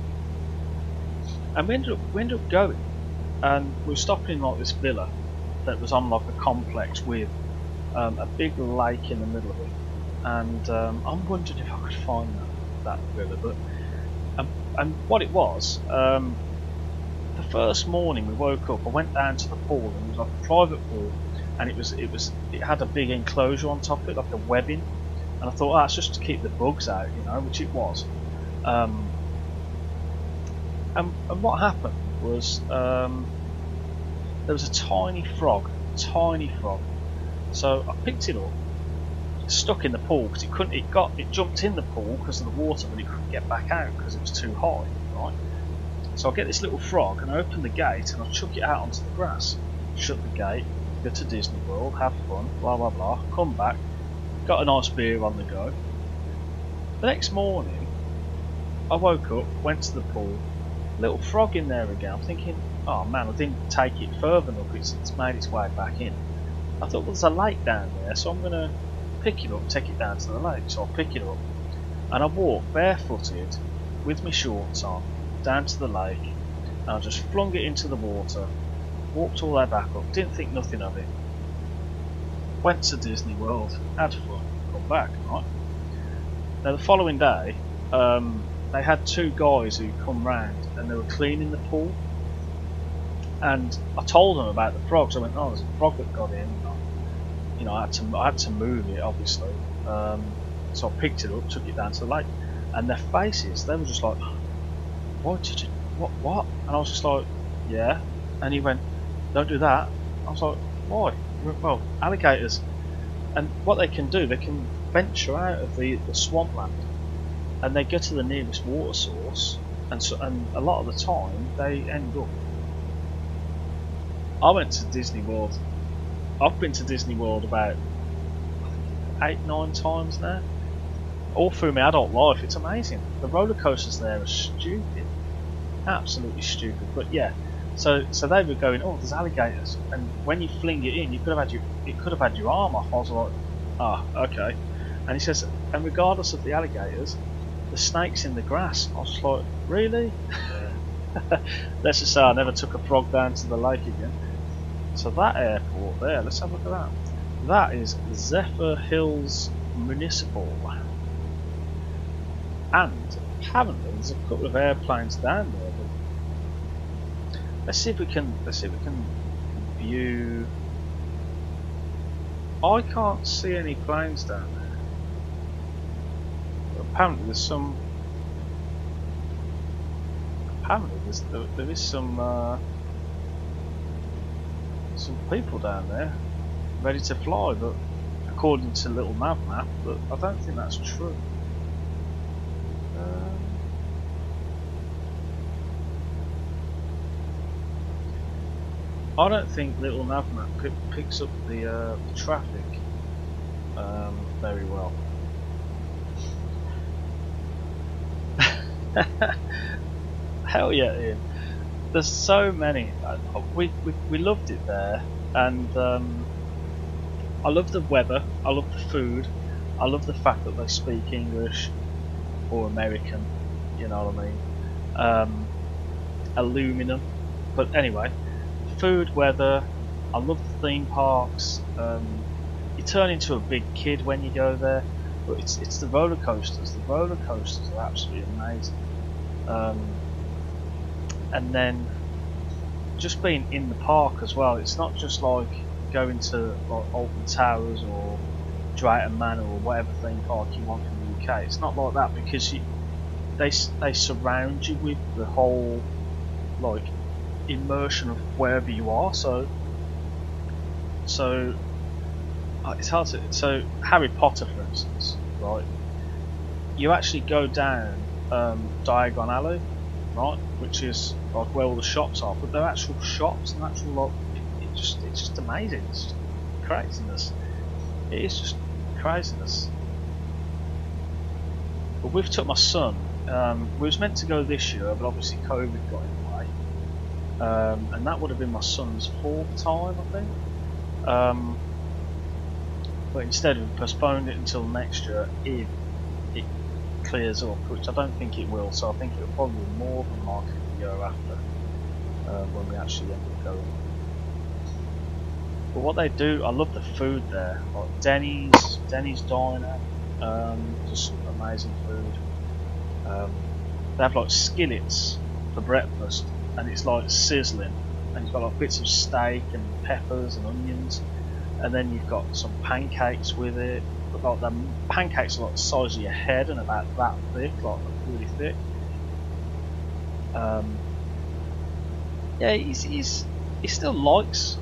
And we ended up going, and we were stopping in like this villa that was on like a complex with a big lake in the middle of it, and I'm wondering if I could find that villa. But and what it was, the first morning we woke up, I went down to the pool, and it was like a private pool, and it had a big enclosure on top of it, like a webbing, and I thought, oh, it's just to keep the bugs out, you know, which it was. And what happened was there was a tiny frog. So I picked it up, stuck in the pool because it jumped in the pool because of the water, but it couldn't get back out because it was too high, right? So I get this little frog and I open the gate and I chuck it out onto the grass, shut the gate, go to Disney World, have fun, blah blah blah, come back, got a nice beer on the go. The next morning I woke up, went to the pool, little frog in there again. I'm thinking, oh man, I didn't take it further enough, it's made its way back in. I thought, well, there's a lake down there, so I'm going to pick it up, take it down to the lake. So I pick it up and I walk barefooted with my shorts on down to the lake, and I just flung it into the water, walked all the way back up, didn't think nothing of it, went to Disney World, had fun, come back, right? Now the following day, they had two guys who come round and they were cleaning the pool, and I told them about the frogs. I went, oh, there's a frog that got in. You know, I had to move it, obviously. So I picked it up, took it down to the lake, and their faces, they were just like, what did you, what? And I was just like, yeah. And he went, don't do that. I was like, why? He went, well, alligators, and what they can do, they can venture out of the swampland, and they get to the nearest water source, and a lot of the time they end up. I went to Disney World. I've been to Disney World about 8-9 times now, all through my adult life. It's amazing. The roller coasters there are stupid, absolutely stupid. But yeah, so they were going, oh, there's alligators, and when you fling it in, it could have had your arm off. I was like, ah, okay. And he says, and regardless of the alligators, the snakes in the grass. I was just like, really? Let's just say I never took a frog down to the lake again. So that airport there, let's have a look at that. That is Zephyr Hills Municipal. And apparently there's a couple of airplanes down there. But let's see if we can view. I can't see any planes down there. But apparently there's some. Apparently there is some people down there ready to fly, but according to Little Nav Map, but I don't think that's true. I don't think Little Nav Map picks up the traffic very well. Hell yeah, Ian. There's so many. We loved it there, and I love the weather. I love the food. I love the fact that they speak English or American. You know what I mean? Aluminum. But anyway, food, weather. I love the theme parks. You turn into a big kid when you go there. But it's the roller coasters. The roller coasters are absolutely amazing. And then just being in the park as well. It's not just like going to like Alton Towers or Drayton Manor or whatever theme park you want in the UK. It's not like that because they surround you with the whole like immersion of wherever you are. So it's hard to. So Harry Potter, for instance, right? You actually go down Diagon Alley, right, which is like where all the shops are, but they're actual shops and actual like it's just amazing. It's just craziness. It is just craziness. But we've took my son. We was meant to go this year, but obviously COVID got in the way, and that would have been my son's 4th time, I think. But instead we postponed it until next year if it clears up, which I don't think it will. So I think it will probably be more than likely the year after when we actually end up going. But what they do, I love the food there. Like Denny's Diner, just amazing food. They have like skillets for breakfast, and it's like sizzling, and you've got like bits of steak and peppers and onions, and then you've got some pancakes with it. But like the pancakes are like the size of your head and about that thick, like really thick. Yeah, he still likes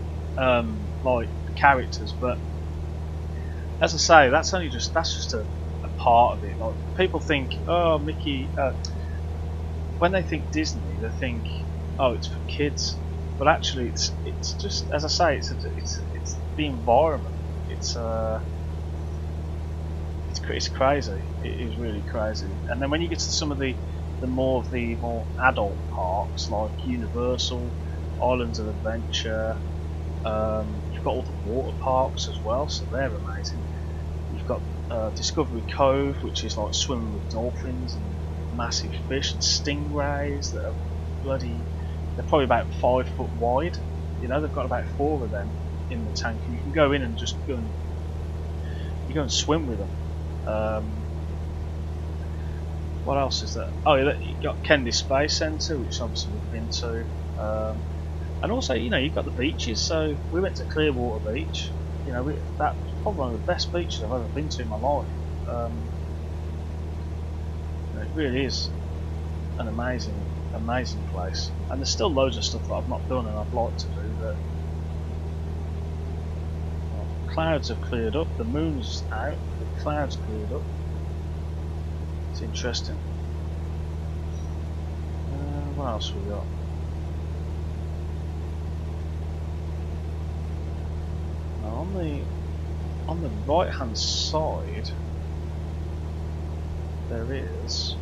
like the characters, but as I say, that's just a part of it. Like people think, oh, Mickey. When they think Disney, they think, oh, it's for kids. But actually, it's just, as I say, it's the environment. It's crazy. It is really crazy. And then when you get to some of the more adult parks like Universal, Islands of Adventure, you've got all the water parks as well, so they're amazing. You've got Discovery Cove, which is like swimming with dolphins and massive fish and stingrays that are they're probably about 5 foot wide. You know, they've got about 4 of them in the tank, and you can go in and just go and swim with them. What else is there? Oh, you've got Kennedy Space Centre, which obviously we've been to, and also, you know, you've got the beaches. So we went to Clearwater Beach. You know, that's probably one of the best beaches I've ever been to in my life. It really is an amazing place, and there's still loads of stuff that I've not done and I'd like to do. But clouds have cleared up, the moon's out, the clouds cleared up. It's interesting. What else we got? Now on the right hand side there is.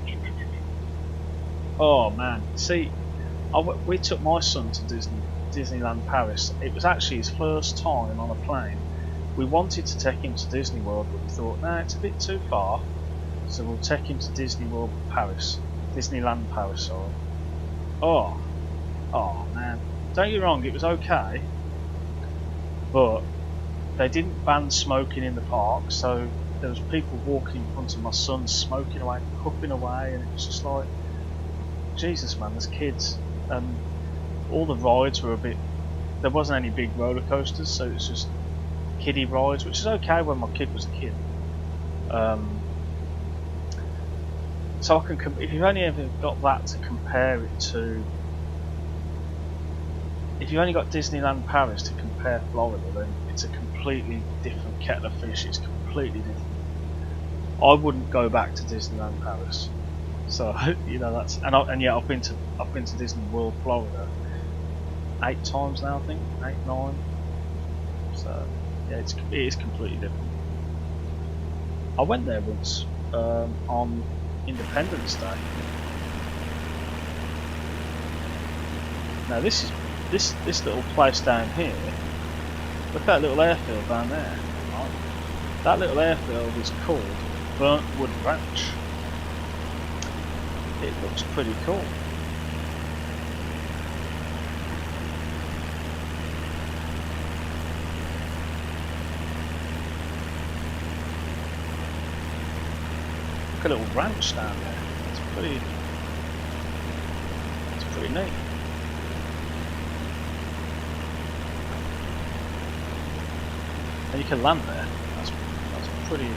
Oh man, see, we took my son to Disneyland Paris. It was actually his first time on a plane. We wanted to take him to Disney World, but we thought, nah, it's a bit too far. So we'll take him to Disney World Paris. Disneyland Paris, sorry. Oh man. Don't get me wrong, it was okay. But they didn't ban smoking in the park, so there was people walking in front of my son smoking away, puffing away, and it was just like, Jesus man, there's kids. And all the rides were a bit, there wasn't any big roller coasters, so it was just kiddie rides, which is okay when my kid was a kid. So I can, if you've only ever got that to compare it to, if you've only got Disneyland Paris to compare Florida, then it's a completely different kettle of fish. It's completely different. I wouldn't go back to Disneyland Paris. So you know that's, and yeah, I've been to Disney World Florida 8 times now, I think 8, 9. So yeah, it is completely different. I went there once on Independence Day. Now this little place down here. Look at that little airfield down there. Right? That little airfield is called Burntwood Ranch. It looks pretty cool. Look at a little ranch down there. It's pretty neat. And you can land there. That's pretty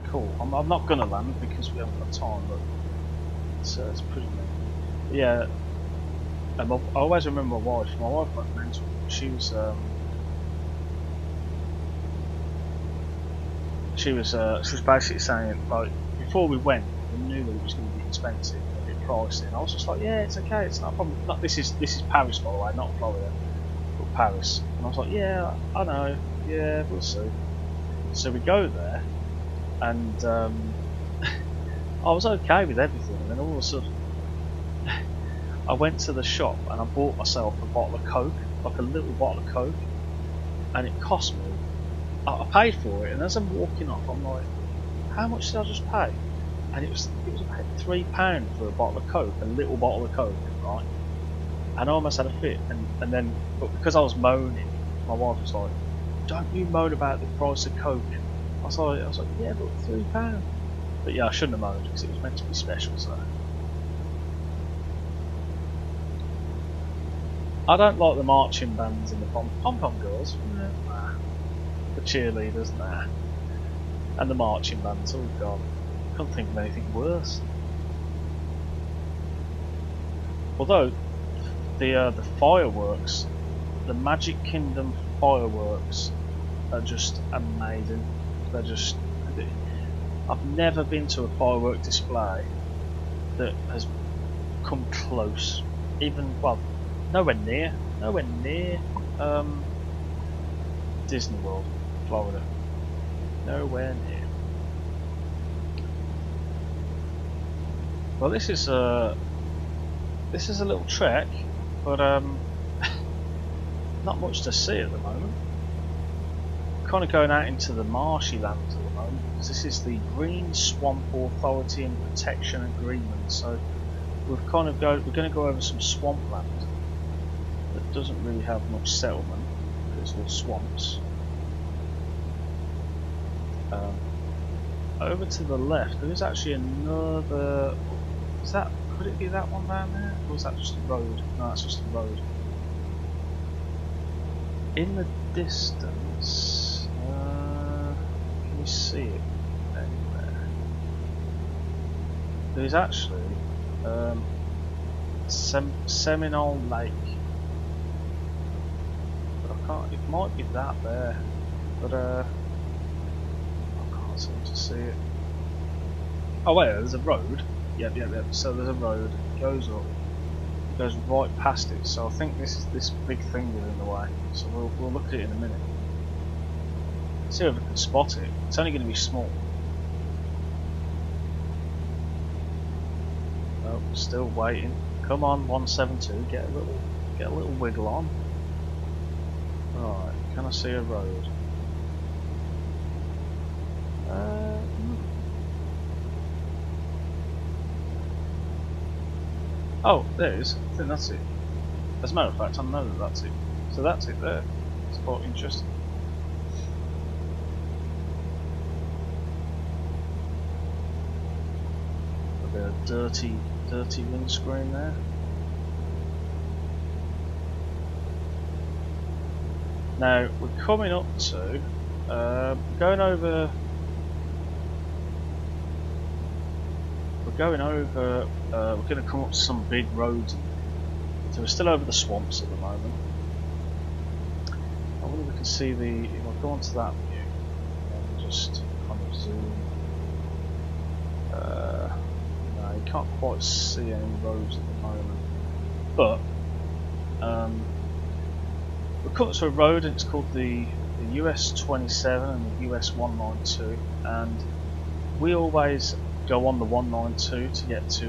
cool. I'm not gonna land because we haven't got time, but it's pretty neat. But yeah, I always remember my wife. My wife got mental. She was basically saying, like, before we went, we knew that it was going to be expensive, a bit pricey, and I was just like, yeah, it's okay, it's not a problem. Not, this is Paris, by the way, not Florida, but Paris. And I was like, yeah, I know, yeah, we'll see. So we go there, and I was okay with everything, and then all of a sudden, I went to the shop and I bought myself a bottle of Coke, like a little bottle of Coke, and it cost me, I paid for it, and as I'm walking off, I'm like, how much did I just pay? And it was about £3 for a bottle of Coke, a little bottle of Coke, right? And I almost had a fit, and then, but because I was moaning, my wife was like, don't you moan about the price of Coke. I was like, yeah, but £3. But yeah, I shouldn't have moaned because it was meant to be special, so. I don't like the marching bands and the pom-pom girls. Nah. The cheerleaders, nah. And the marching bands, oh god. Couldn't think of anything worse. Although, the fireworks, the Magic Kingdom fireworks are just amazing. They're just, I've never been to a firework display that has come close. Even, well, nowhere near Disney World, Florida. Nowhere near. Well, this is a little trek, but not much to see at the moment. Kind of going out into the marshy lands at the moment, because this is the Green Swamp Authority and Protection Agreement. So we're going to go over some swampland that doesn't really have much settlement. It's all swamps. Over to the left, there is actually another. Could it be that one down there? Or is that just a road? No, that's just a road. In the distance, can you see it anywhere? There's actually Seminole Lake, but I can't. It might be that there, but I can't seem to see it. Oh wait, there's a road. Yep. So there's a road. It goes up. It goes right past it. So I think this big thing is in the way. So we'll look at it in a minute. See if we can spot it. It's only going to be small. Oh, still waiting. Come on, 172. Get a little wiggle on. Right. Can I see a road? Oh, there it is. I think that's it. As a matter of fact, I know that that's it. So that's it there. It's quite interesting. A bit of dirty windscreen there. Now we're coming up to going over. We're going to come up to some big roads. So we're still over the swamps at the moment. I wonder if we can see the. If I go onto that view and just kind of zoom. No, you can't quite see any roads at the moment. But we're coming to a road, and it's called the US 27 and the US 192, and we always go on the 192 to get to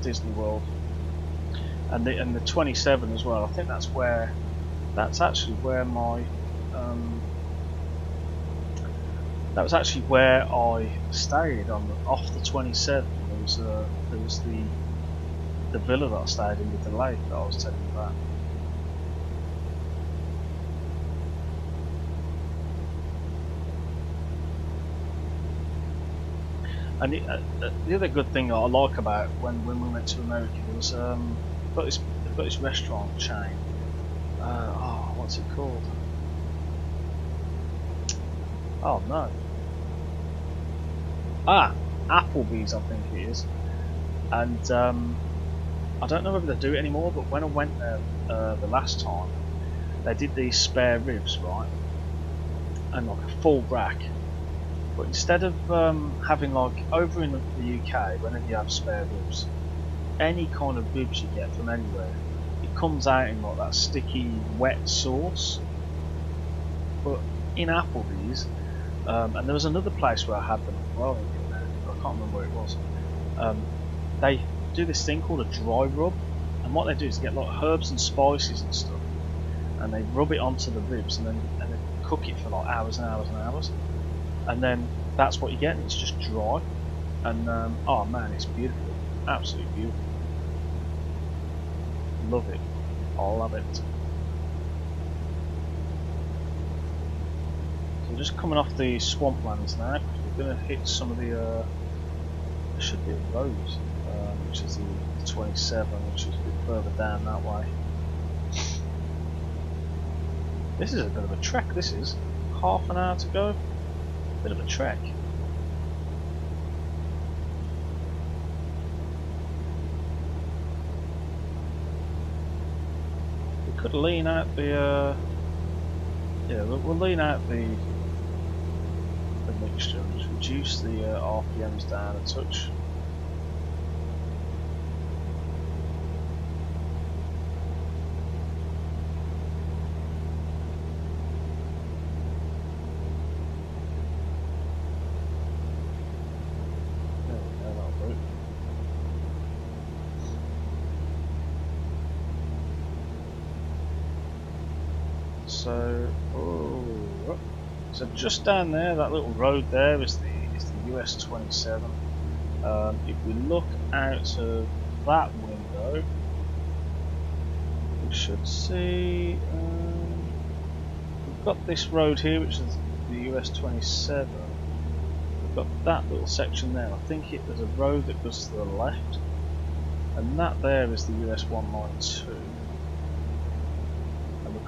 Disney World, and the 27 as well. I think that's actually where my that was actually where I stayed off the 27. There was the villa that I stayed in with the lake that I was telling you about. And the other good thing I like about when we went to America was they've got this restaurant chain. What's it called? Oh no. Applebee's, I think it is. And I don't know whether they do it anymore, but when I went there the last time, they did these spare ribs, right? And like a full rack. But instead of having like over in the UK, whenever you have spare ribs, any kind of ribs you get from anywhere, it comes out in like that sticky, wet sauce. But in Applebee's, and there was another place where I had them as well. I can't remember where it was. They do this thing called a dry rub, and what they do is get like herbs and spices and stuff, and they rub it onto the ribs, and then cook it for like hours and hours and hours. And then that's what you get, and it's just dry. And oh man, it's beautiful, absolutely beautiful. Love it, I love it. So we're just coming off the swamplands now. We're going to hit some of the. There should be a road, which is the 27, which is a bit further down that way. This is a bit of a trek. This is half an hour to go. Bit of a trek. We could lean out the we'll lean out the mixture and just reduce the RPMs down a touch. So just down there, that little road there is the US 27. If we look out of that window, we should see we've got this road here, which is the US 27. We've got that little section there. I think there's a road that goes to the left, and that there is the US 192.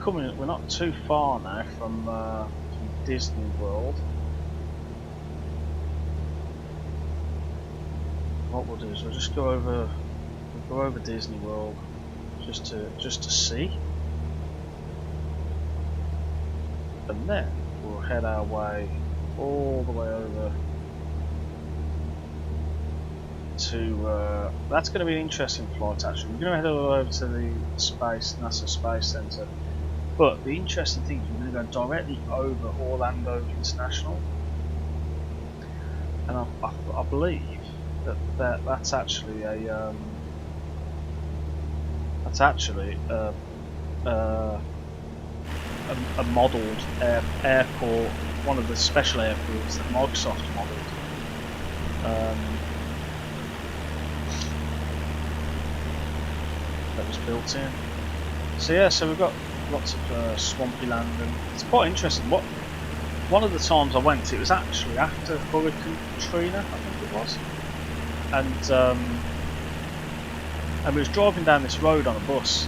We're not too far now from Disney World. What we'll do is we'll just go over Disney World just to see, and then we'll head our way all the way over to that's going to be an interesting flight actually. We're going to head all the way over to the NASA Space Center. But the interesting thing is we're going to go directly over Orlando International, and I believe that's actually a modelled airport, one of the special airports that Microsoft modelled. that was built in. So yeah, so we've got lots of swampy land, and it's quite interesting. One of the times I went, it was actually after Hurricane Katrina, I think it was, and we was driving down this road on a bus,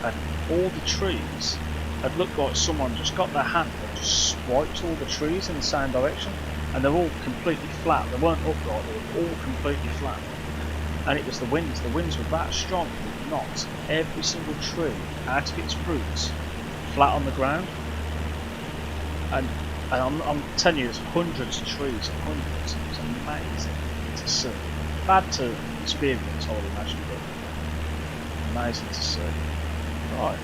and all the trees had looked like someone just got their hand and just swiped all the trees in the same direction, and they're all completely flat. They weren't upright; they were all completely flat. And it was the winds. The winds were that strong it knocked every single tree out of its roots, flat on the ground. And I'm telling you, there's hundreds of trees, hundreds. It was amazing to see. Bad to experience, I would imagine, but amazing to see. Right.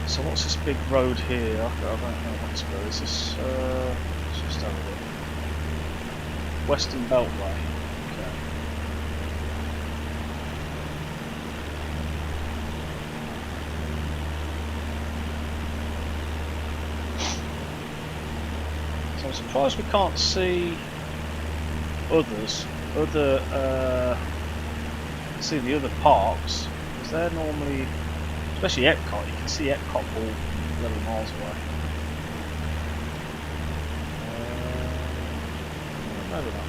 So what's this big road here? I don't know what to go. Is this? Let's just have a look. Western Beltway. Okay. So I'm surprised we can't see see the other parks, because they're normally, especially Epcot, you can see Epcot all 11 miles away. Maybe not.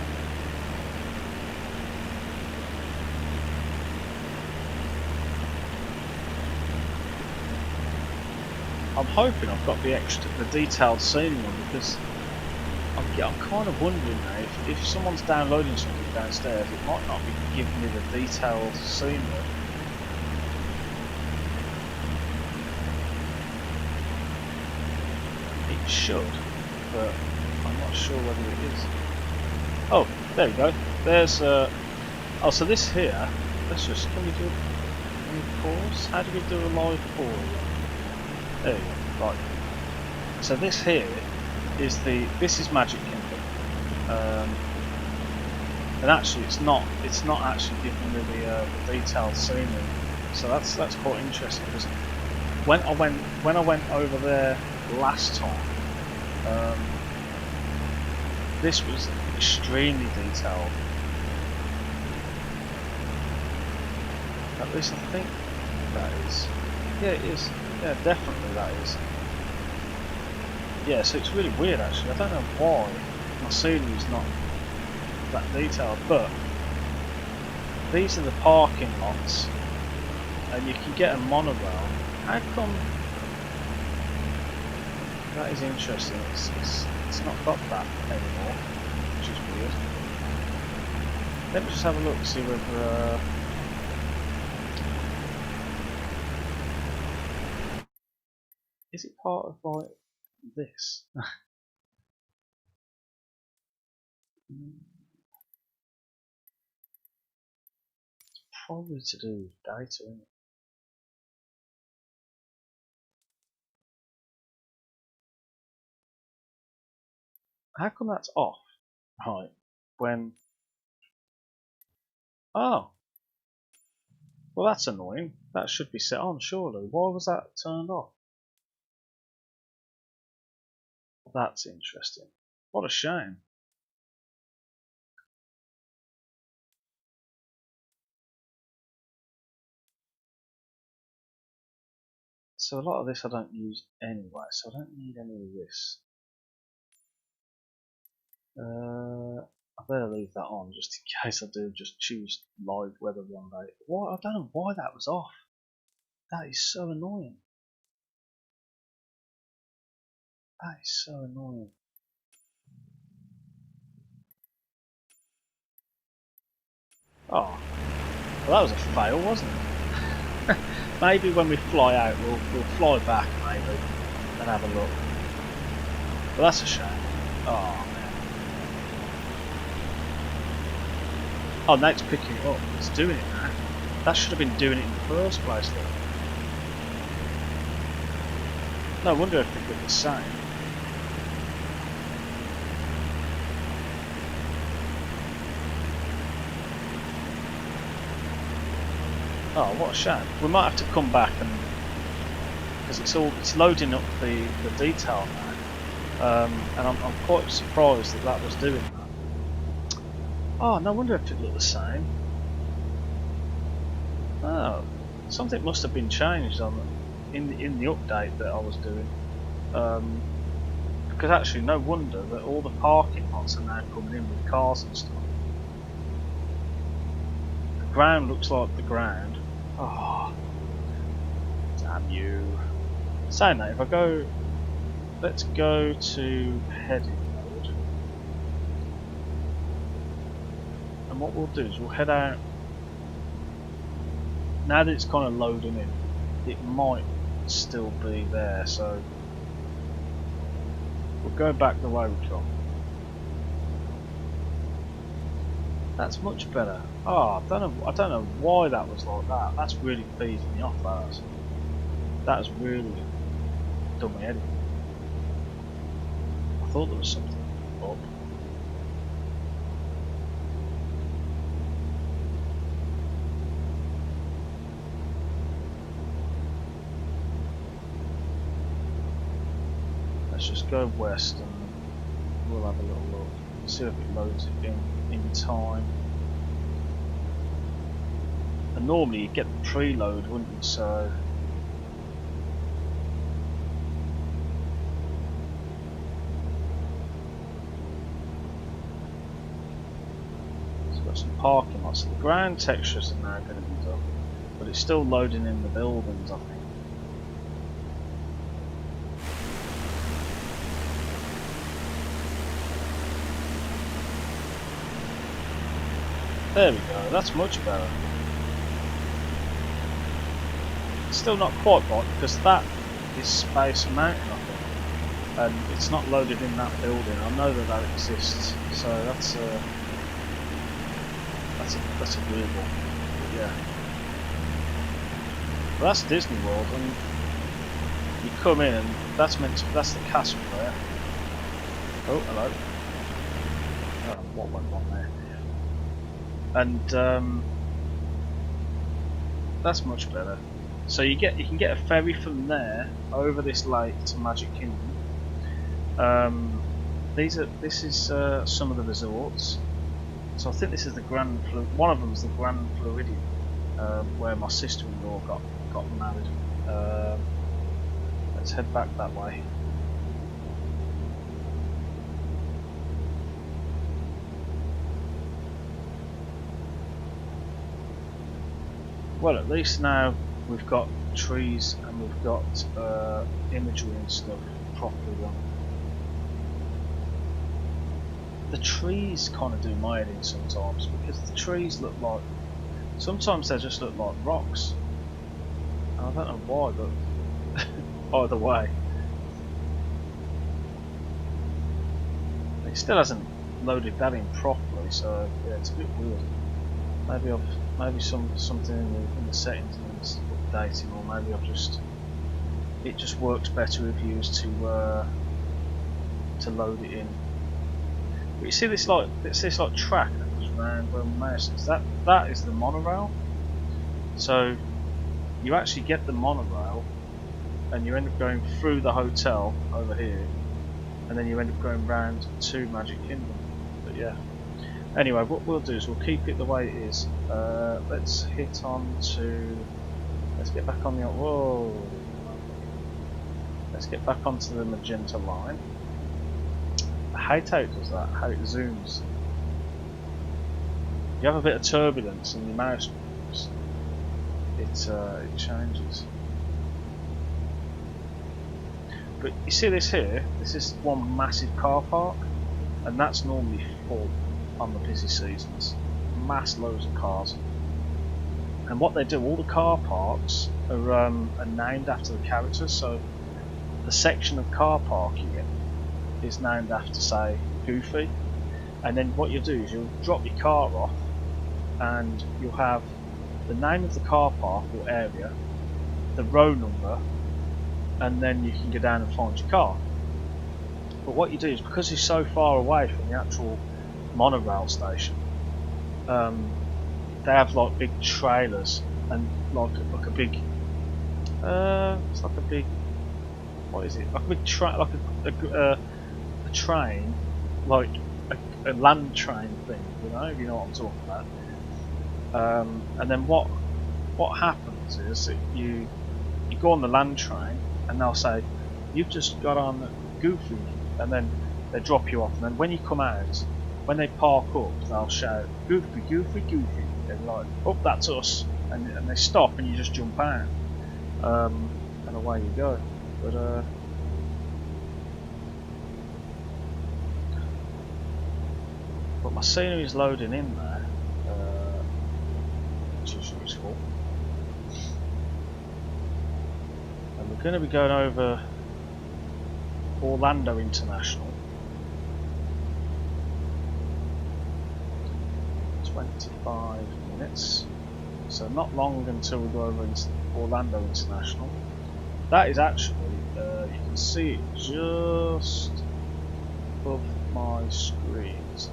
I'm hoping I've got the detailed scenery one, because I'm kind of wondering now if someone's downloading something downstairs, it might not be giving me the detailed scenery. It should, but I'm not sure whether it is. Oh, there we go. There's oh, so this here. Let's just, can we pause? How do we do a live pause? There we go. Right. So this here is this is Magic Kingdom, and actually it's not actually giving me the detailed scenery. So that's quite interesting, because when I went over there last time, this was extremely detailed. At least I think that is. Yeah, it is. Yeah, definitely that is. Yeah, so it's really weird actually. I don't know why my scenery is not that detailed, but these are the parking lots, and you can get a monorail. How come? That is interesting. It's not got that anymore, which is weird. Let me just have a look, see whether is it part of like this? It's probably to do with data, isn't it? How come that's off? Right, when... Oh! Well, that's annoying. That should be set on, surely. Why was that turned off? That's interesting. What a shame. So a lot of this I don't use anyway, so I don't need any of this. I better leave that on just in case I do just choose live weather one day. What? I don't know why that was off. That is so annoying. That is so annoying. Oh, well, that was a fail, wasn't it? Maybe when we fly out, we'll fly back maybe and have a look. But that's a shame. Oh man. Oh, now it's picking it up. It's doing it now. That should have been doing it in the first place, though. No wonder if they did the same. Oh, what a shame. We might have to come back and because it's loading up the detail now, and I'm quite surprised that was doing that. Oh, no wonder if it looked the same. Oh, something must have been changed in the update that I was doing. Because actually, no wonder that all the parking lots are now coming in with cars and stuff. The ground looks like the ground. Oh, damn you! Saying that, if I go, let's go to heading mode, and what we'll do is we'll head out. Now that it's kind of loading in, it might still be there, so we'll go back the way we've come. That's much better. Oh, I don't know why that was like that. That's really peeving me off. That has really done my head in. I thought there was something up. Let's just go west and we'll have a little look. See if it loads it in time. And normally you get the preload, wouldn't you? So it's got some parking lots. So the ground textures are now going to be done, but it's still loading in the buildings, I think. There we go, that's much better. It's still not quite right because that is Space Mountain, I think, and it's not loaded in that building. I know that exists, so that's a weird one. But yeah, well, that's Disney World, and you come in, and that's the castle there. Oh, hello. Oh, what went on there? And that's much better. So you can get a ferry from there over this lake to Magic Kingdom. This is some of the resorts. So I think this is the one of them is the Grand Floridian, where my sister-in-law got married. Let's head back that way. Well, at least now we've got trees and we've got imagery and stuff properly done. The trees kind of do my head in sometimes, because the trees look like, sometimes they just look like rocks. I don't know why, but either way. It still hasn't loaded that in properly, so yeah, it's a bit weird. Maybe something in the settings needs updating, or maybe it just works better if you use to load it in. But you see this like track that goes round where my mouse is. That is the monorail. So you actually get the monorail, and you end up going through the hotel over here, and then you end up going round to Magic Kingdom. But yeah. Anyway, what we'll do is we'll keep it the way it is. Let's hit on to. Let's get back on the. Whoa! Let's get back onto the magenta line. I hate how it does that. How it zooms. You have a bit of turbulence and your mouse moves. It changes. But you see this here. This is one massive car park, and that's normally full on the busy seasons. Mass loads of cars. And what they do, all the car parks are named after the characters. So the section of car parking is named after, say, Goofy. And then what you'll do is you'll drop your car off, and you'll have the name of the car park or area, the row number, and then you can go down and find your car. But what you do is, because you're so far away from the actual monorail station, they have like big trailers and like a big it's like a big, what is it, like a big train, like a train, like a land train thing, you know what I'm talking about. And then what what happens is that you go on the land train and they'll say, you've just got on Goofy, and then they drop you off, and then when you come out, when they park up, they'll shout, Goofy, Goofy, Goofy, and like, oh, that's us, and they stop and you just jump out, and away you go. But my scenery is loading in there, which is useful. And we're going to be going over Orlando International. 25 minutes. So not long until we go over Orlando International. That is actually, you can see it just above my screen. So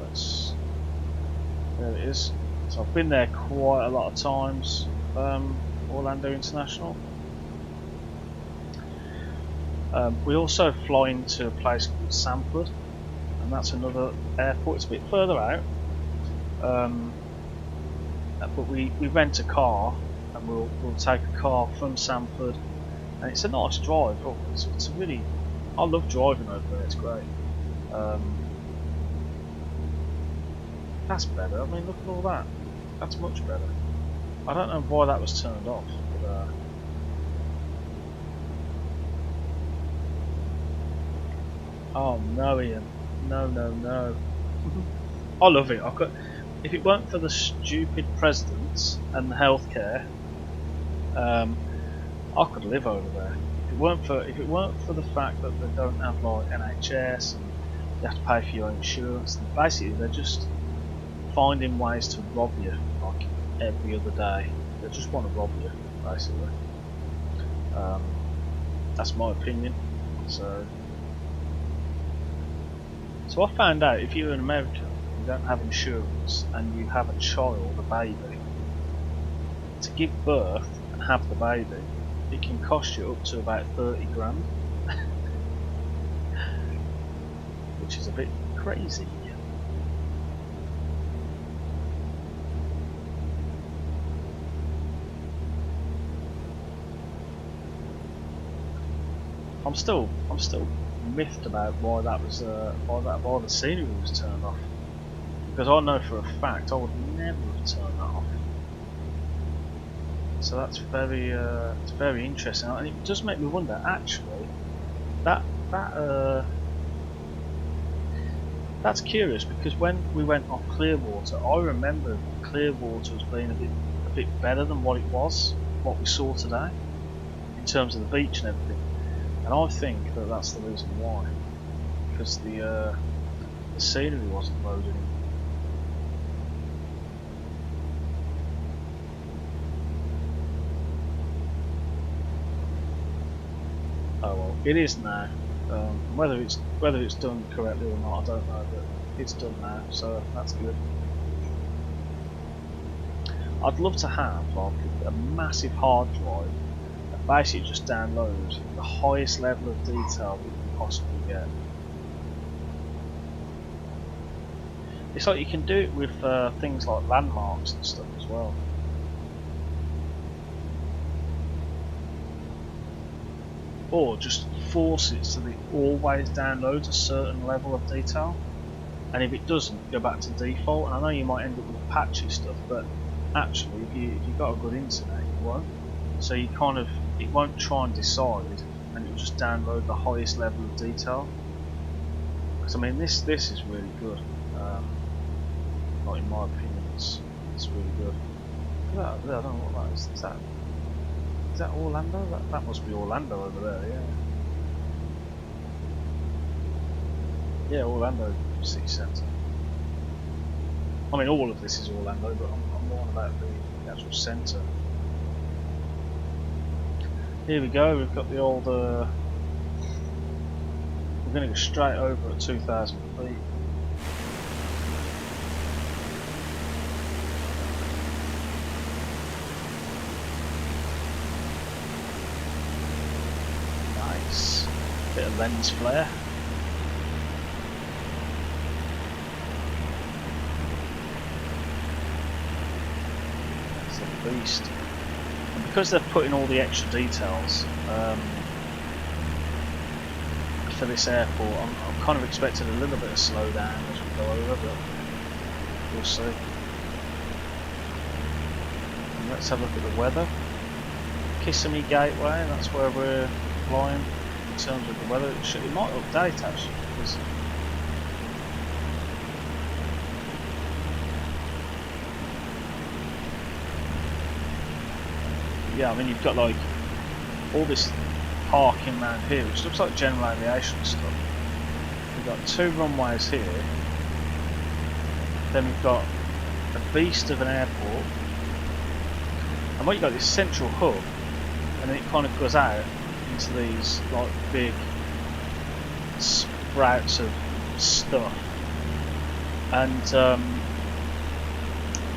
there it is. So I've been there quite a lot of times, Orlando International. We also fly into a place called Sanford, and that's another airport. It's a bit further out, but we rent a car, and we'll take a car from Sanford, and it's a nice drive. Oh, it's a really, I love driving over there. It's great. That's better. I mean, look at all that. That's much better. I don't know why that was turned off. But, oh no, Ian. No. I love it. If it weren't for the stupid presidents and the healthcare, I could live over there. If it weren't for the fact that they don't have like NHS and you have to pay for your own insurance, and basically they're just finding ways to rob you like every other day. They just want to rob you, basically. That's my opinion. So I found out if you're in America, you don't have insurance, and you have a child, a baby, to give birth and have the baby, it can cost you up to about 30 grand, which is a bit crazy. I'm still miffed about why the scenery was turned off, because I know for a fact I would never have turned that off. So that's it's very interesting, and it does make me wonder. Actually, that's curious, because when we went off Clearwater, I remember Clearwater as being a bit better than what we saw today, in terms of the beach and everything. And I think that's the reason why, because the scenery wasn't loading. Oh well, it is now. Whether it's done correctly or not, I don't know, but it's done now, so that's good. I'd love to have like a massive hard drive that basically just downloads the highest level of detail that you can possibly get. It's like you can do it with things like landmarks and stuff as well. Or just force it so that it always downloads a certain level of detail, and if it doesn't, go back to default. And I know you might end up with patchy stuff, but actually if you've got a good internet, it won't. So it won't try and decide, and it'll just download the highest level of detail. Because I mean, this is really good. Like, in my opinion, it's really good. I don't know what that is. Is that Orlando? That must be Orlando over there, yeah. Yeah, Orlando City Centre. I mean, all of this is Orlando, but I'm more on about the actual centre. Here we go, we've got the old... we're going to go straight over at 2,000 feet. Nice. Bit of lens flare. That's a beast. because they've put in all the extra details for this airport, I'm kind of expecting a little bit of slowdown as we go over, but we'll see. And let's have a look at the weather. Kissimmee Gateway, that's where we're flying in terms of the weather. It might update actually, because yeah, I mean you've got like all this parking around here, which looks like general aviation stuff. We've got 2 runways here. Then we've got a beast of an airport. And what you've got is this central hub, and then it kind of goes out into these like big sprouts of stuff. And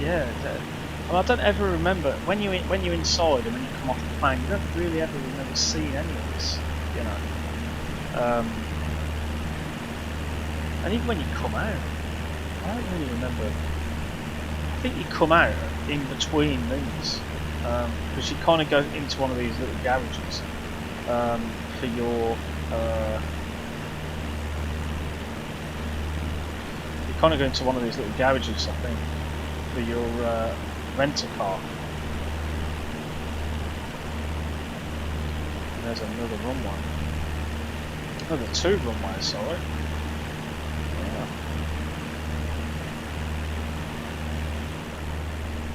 yeah, I don't ever remember when you're inside and when you come off the plane, you don't really ever remember seeing any of this, you know. And even when you come out, I don't really remember. I think you come out in between these, because you kind of go into one of these little garages for your. You kind of go into one of these little garages, I think, for your rental car. There's another runway. Another 2 runways, sorry. Yeah.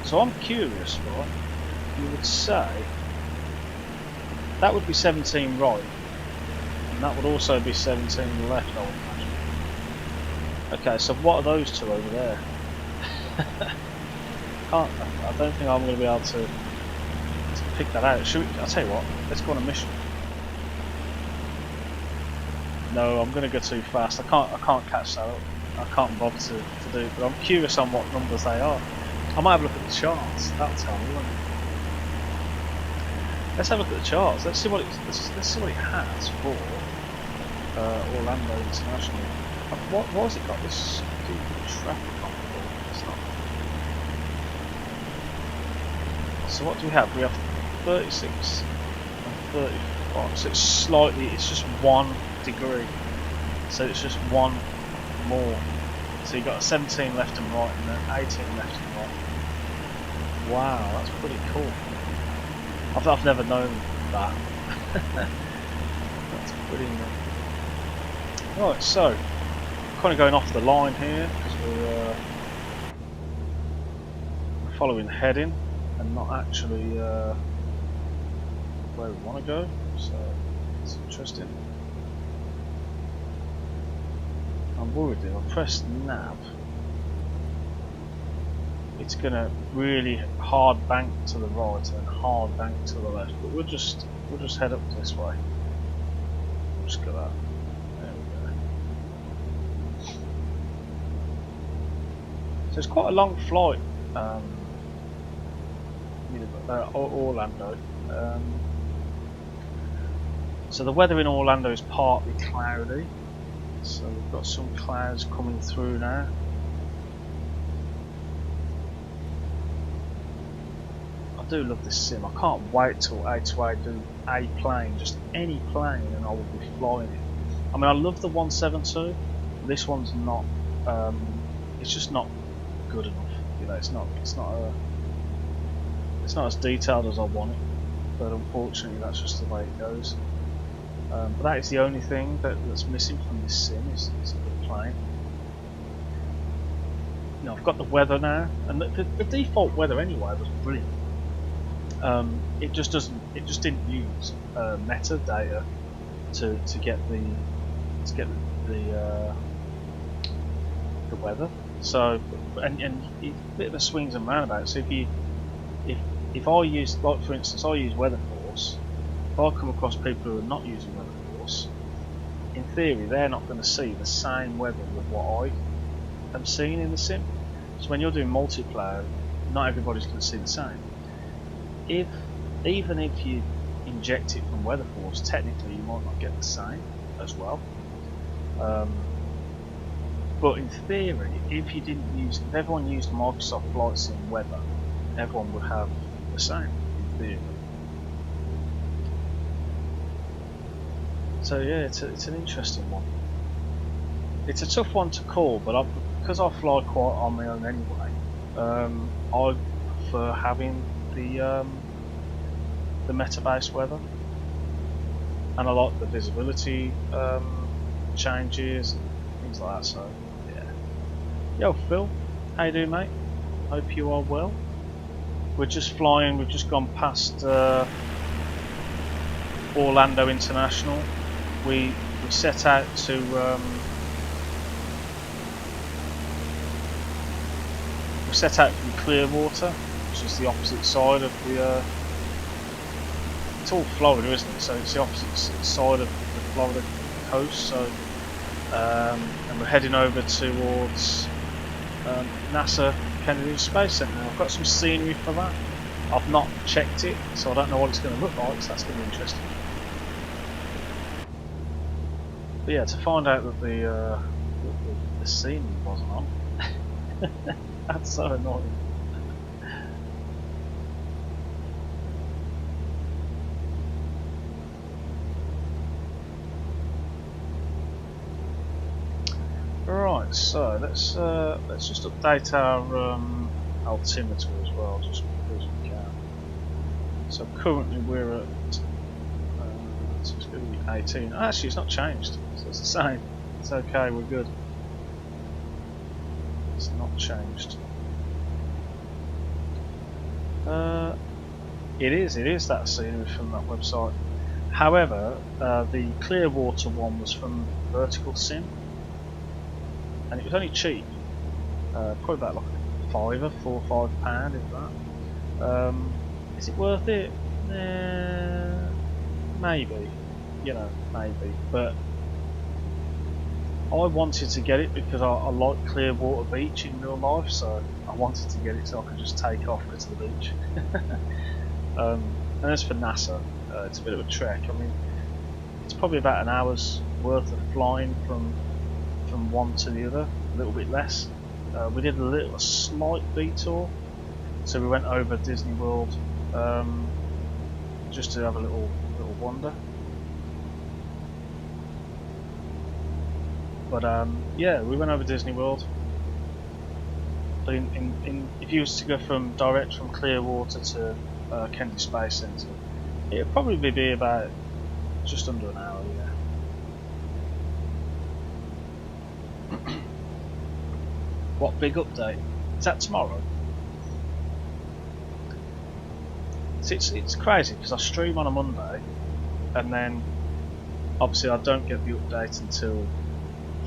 So I'm curious, right? You would say that would be 17 right, and that would also be 17 left, I would imagine. Okay, so what are those 2 over there? I don't think I'm going to be able to pick that out. I'll tell you what, let's go on a mission. No, I'm going to go too fast. I can't catch that up. I can't bother to do it, but I'm curious on what numbers they are. I might have a look at the charts. That'll tell me, won't it? Let's have a look at the charts. Let's see what it has for Orlando International. What has it got? This stupid traffic on board. It's not. So what do we have? We have 36 and 35. So it's just 1 degree. So it's just 1 more. So you've got a 17 left and right and then 18 left and right. Wow, that's pretty cool. I've never known that. That's pretty neat. Right, so kind of going off the line here because we're following the heading and not actually where we want to go. So it's interesting. I'm worried if I press nav, it's going to really hard bank to the right and hard bank to the left. But we'll just head up this way. We'll just go that. There we go. So it's quite a long flight. Orlando. So the weather in Orlando is partly cloudy. So we've got some clouds coming through now. I do love this sim. I can't wait till A2A do a plane, just any plane, and I will be flying it. I mean, I love the 172. This one's not. It's just not good enough. You know, it's not as detailed as I want it. But unfortunately, that's just the way it goes. But that is the only thing that's missing from this sim is a good plane. You know, I've got the weather now, and the default weather anyway was brilliant. It just didn't use metadata to get the weather. So and it's a bit of a swings and roundabouts. So if I use, like for instance, I use WeatherForce. If I come across people who are not using WeatherForce, in theory they're not going to see the same weather with what I am seeing in the sim. So when you're doing multiplayer, not everybody's going to see the same. Even if you inject it from WeatherForce, technically you might not get the same as well. But in theory, if everyone used Microsoft Flight Sim Weather, everyone would have the same in theory. So yeah, it's an interesting one. It's a tough one to call, but because I fly quite on my own anyway, I prefer having the meta-based weather, and I like the visibility changes and things like that. So yeah. Yo Phil, how you doing, mate? Hope you are well. We're just flying. We've just gone past Orlando International. We set out to from Clearwater, which is the opposite side of the. It's all Florida, isn't it? So it's the opposite side of the Florida coast. So and we're heading over towards NASA Kennedy Space Center. I've got some scenery for that. I've not checked it, so I don't know what it's going to look like. So that's going to be interesting. But yeah, to find out that the scenery wasn't on, that's so annoying. Right, so let's just update our altimeter as well, just because we can. So currently we're at it's going to be 18. Actually, it's not changed, so it's the same. It's okay, we're good. It's not changed. It is that scenery from that website. However, the Clearwater one was from Virticalsim, and it was only cheap, probably about like £4 or £5, if that. Is it worth it? Maybe, maybe. But I wanted to get it because I like Clearwater Beach in real life, so I wanted to get it so I could just take off, go to the beach. And as for NASA, it's a bit of a trek. I mean, it's probably about an hour's worth of flying from one to the other, a little bit less. We did a slight detour, so we went over Disney World just to have a little wander. But yeah, we went over Disney World. But if you was to go direct from Clearwater to Kennedy Space Center, it'd probably be about just under an hour. Yeah. What big update? Is that tomorrow? It's crazy because I stream on a Monday, and then obviously I don't get the update until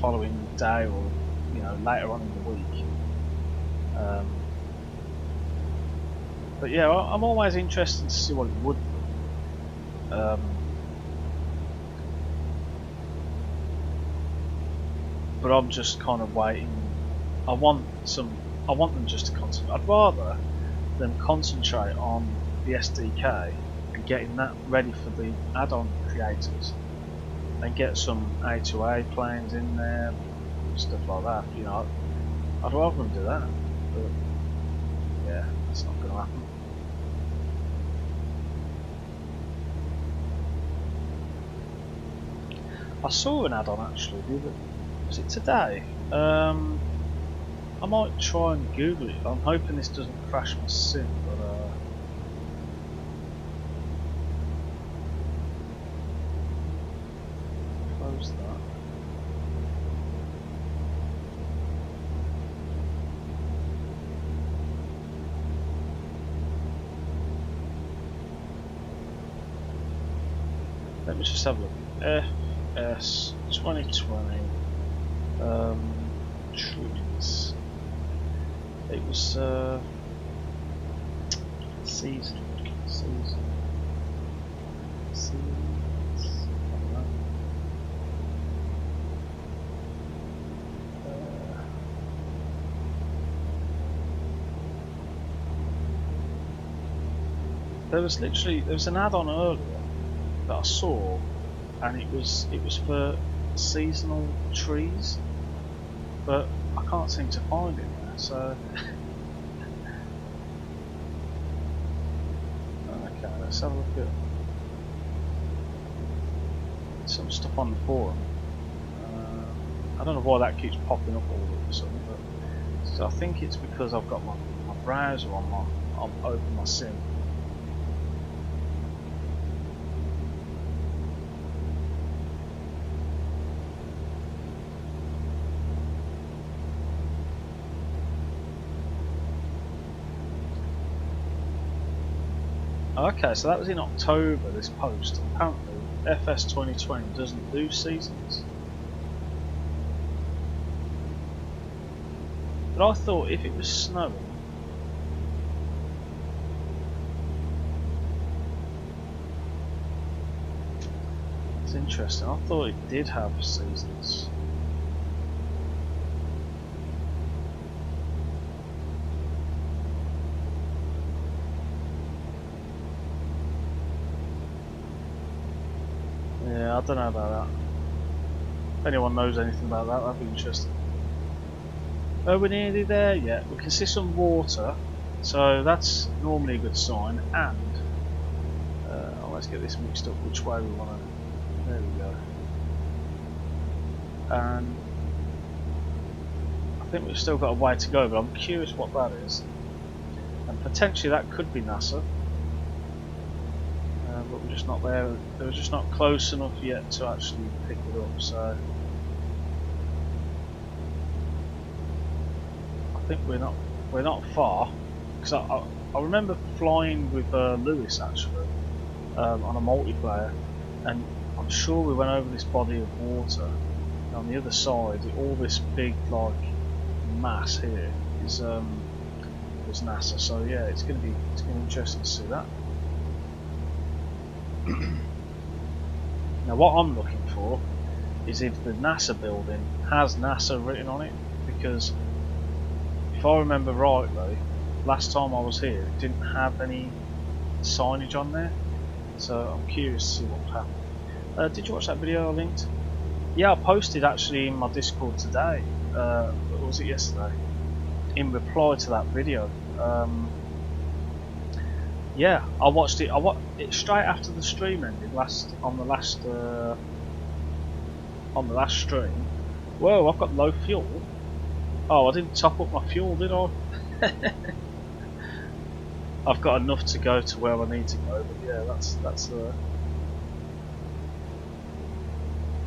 following day or later on in the week. But yeah, I'm always interested to see what it would be. But I'm just kind of waiting. I want them just to concentrate. I'd rather them concentrate on the SDK and getting that ready for the add-on creators, and get some A2A planes in there, stuff like that. I'd rather them do that. But yeah, it's not going to happen. I saw an add-on actually. Was it today? I might try and Google it. I'm hoping this doesn't crash my sim, but close that. Let me just have a look. FS2020 trees. It was season. There was an add-on earlier that I saw, and it was for seasonal trees, but I can't seem to find it now. So okay, let's have a look at some stuff on the forum. I don't know why that keeps popping up all of a sudden, but so I think it's because I've got my browser on I'll open my sim. Okay, so that was in October, this post. Apparently FS2020 doesn't do seasons. But I thought if it was snowing, it's interesting, I thought it did have seasons. Yeah, I don't know about that. If anyone knows anything about that, that'd be interesting. Oh, we're nearly there yet. We can see some water, so that's normally a good sign. And let's get this mixed up which way we want to. There we go. And I think we've still got a way to go, but I'm curious what that is. And potentially that could be NASA, but we're just not there. They were just not close enough yet to actually pick it up. So. I think we're not far, because I remember flying with Lewis actually on a multiplayer, and I'm sure we went over this body of water, and on the other side all this big like mass here is NASA. So yeah, it's gonna be interesting to see that. Now what I'm looking for is if the NASA building has NASA written on it, because if I remember rightly, last time I was here it didn't have any signage on there, so I'm curious to see what happened. Did you watch that video I linked? Yeah, I posted actually in my Discord today, or was it yesterday, in reply to that video. Yeah, I watched it. I watched it straight after the stream ended on the last stream. Whoa, I've got low fuel. Oh, I didn't top up my fuel, did I? I've got enough to go to where I need to go, but yeah, that's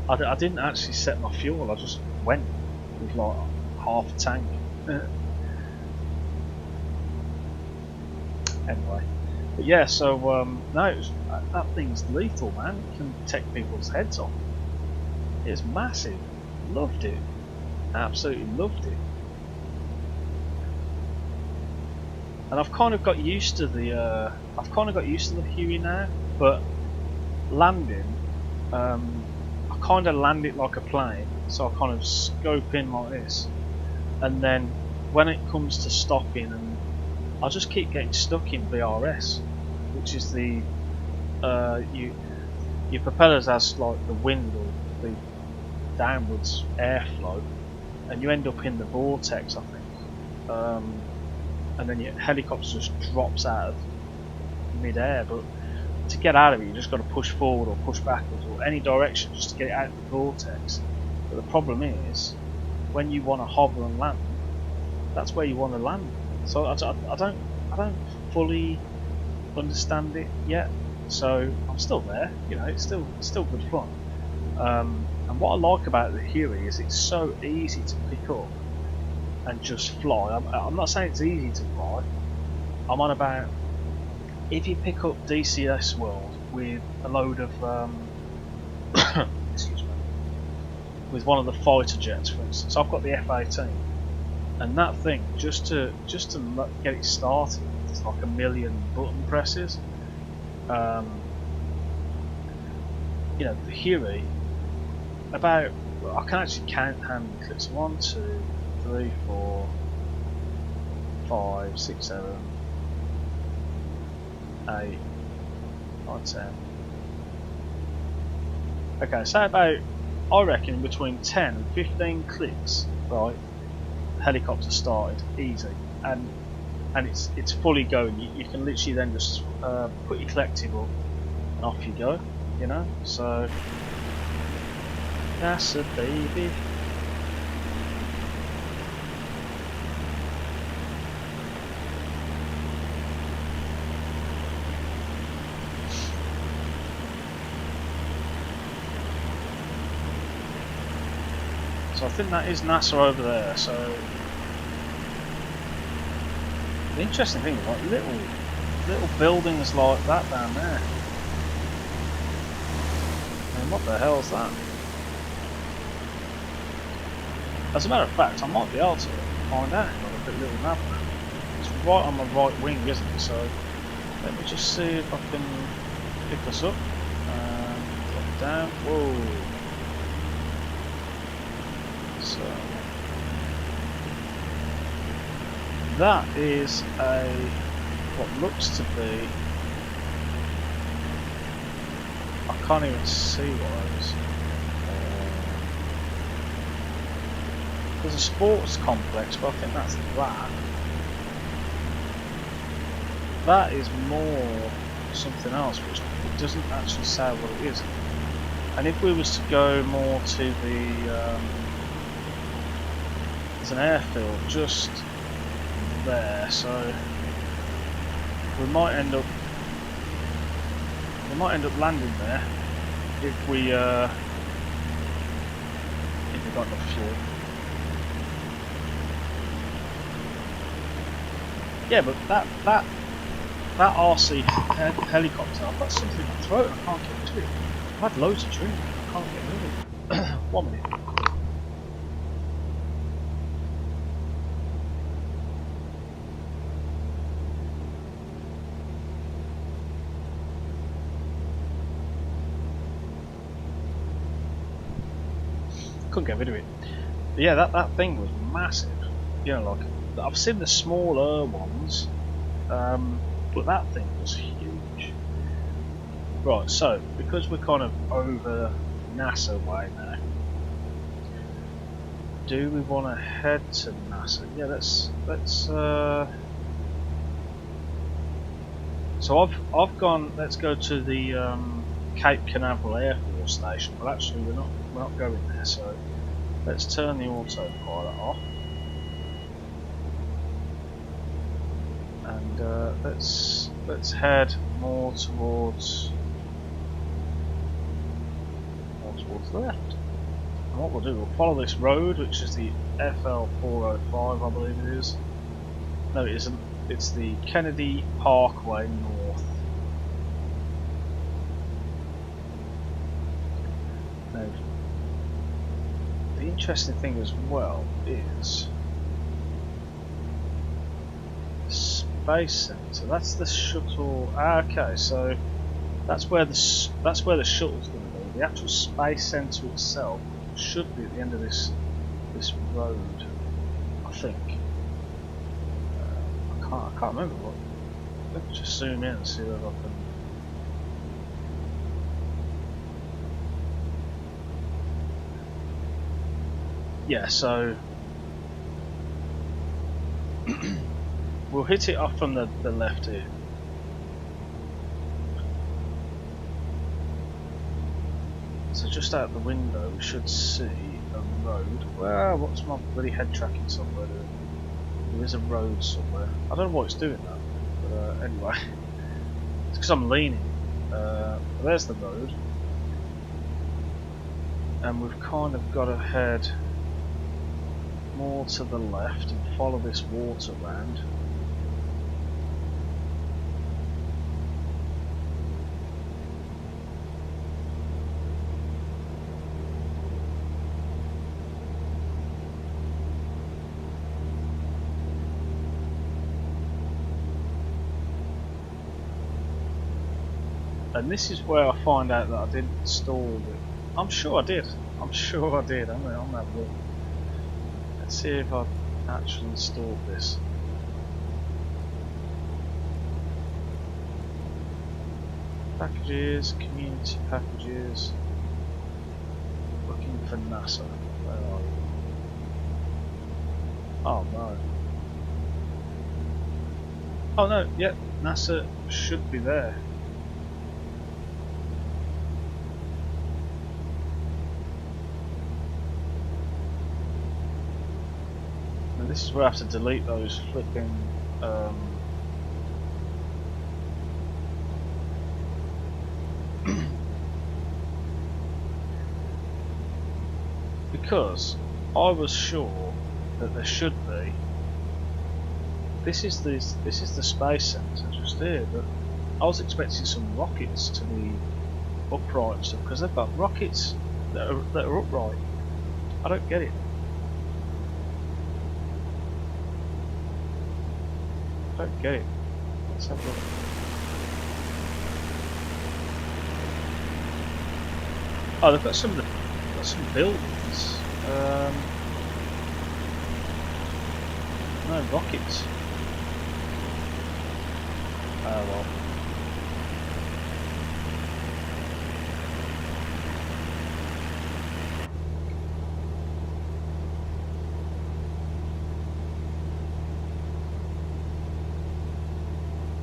I didn't actually set my fuel, I just went with like half a tank. Anyway, but yeah, so no, that thing's lethal, man. It can take people's heads off. It's massive. Loved it. Absolutely loved it. And I've kind of got used to the Huey now, but landing, I kind of land it like a plane, so I kind of scope in like this, and then when it comes to stopping, and I just keep getting stuck in VRS, which is the your propellers has like the wind or the downwards airflow, and you end up in the vortex, I think. And then your helicopter just drops out of mid-air, but to get out of it you just got to push forward or push backwards or any direction just to get it out of the vortex. But the problem is, when you want to hover and land, that's where you want to land. So I don't fully understand it yet, so I'm still there, you know, it's still good fun. And what I like about the Huey is it's so easy to pick up and just fly. I'm not saying it's easy to fly. I'm on about if you pick up DCS World with a load of excuse me, with one of the fighter jets, for instance. I've got the F-18, and that thing just to get it started, it's like a million button presses. You know, the Huey, I can actually count how many clicks. 1, 2, 3, 4, 5, 6, 7, 8, 9, 10. Okay, so about, I reckon, between 10 and 15 clicks, right? Helicopter started, easy, and it's fully going. You can literally then just put your collective up and off you go, you know. So NASA, baby. So I think that is NASA over there. So the interesting thing is like little buildings like that down there. And what the hell is that? As a matter of fact, I might be able to find out on a little map. It's right on my right wing, isn't it? So let me just see if I can pick this up and drop it down. Whoa! So that is what looks to be. I can't even see what it is. There's a sports complex, but I think that's that. That is more something else, which it doesn't actually say what it is. And if we was to go more to the, there's an airfield just there, so we might end up landing there if we got enough fuel. Yeah, but that RC helicopter, I've got something in my throat and I can't get to it. I've had loads of drink, I can't get rid of it. 1 minute. Couldn't get rid of it. But yeah, that thing was massive. You know, like I've seen the smaller ones, but that thing was huge. Right, so because we're kind of over NASA way now, do we want to head to NASA? Yeah, let's. So I've gone. Let's go to the Cape Canaveral Air Force Station. But actually, we're not going there. So let's turn the autopilot off. And let's head more towards the left. And what we'll do, we'll follow this road, which is the FL405, I believe it is. No, it isn't. It's the Kennedy Parkway North. Now, the interesting thing as well is Space Center. That's the shuttle. Okay, so that's where the shuttle's going to be. The actual Space Center itself should be at the end of this road, I think. I can't remember what. Let's just zoom in and see whether I can. Yeah, so we'll hit it off from the left here. So just out the window we should see a road. Well, what's my bloody head tracking somewhere doing? There is a road somewhere. I don't know why it's doing that, but anyway. It's because I'm leaning. There's the road. And we've kind of got to head more to the left and follow this water round. And this is where I find out that I didn't install it. I'm sure I did. I'm sure I did. I'm on that look. Let's see if I've actually installed this. Packages, community packages. Looking for NASA. Where are you? Oh no. Oh no, yep, NASA should be there. And this is where I have to delete those flipping because I was sure that there should be. This is the space centre just here, but I was expecting some rockets to be upright and stuff because they've got rockets that are upright. I don't get it. I don't get it. Let's have a look. Oh, they've got some buildings. No rockets. Oh well.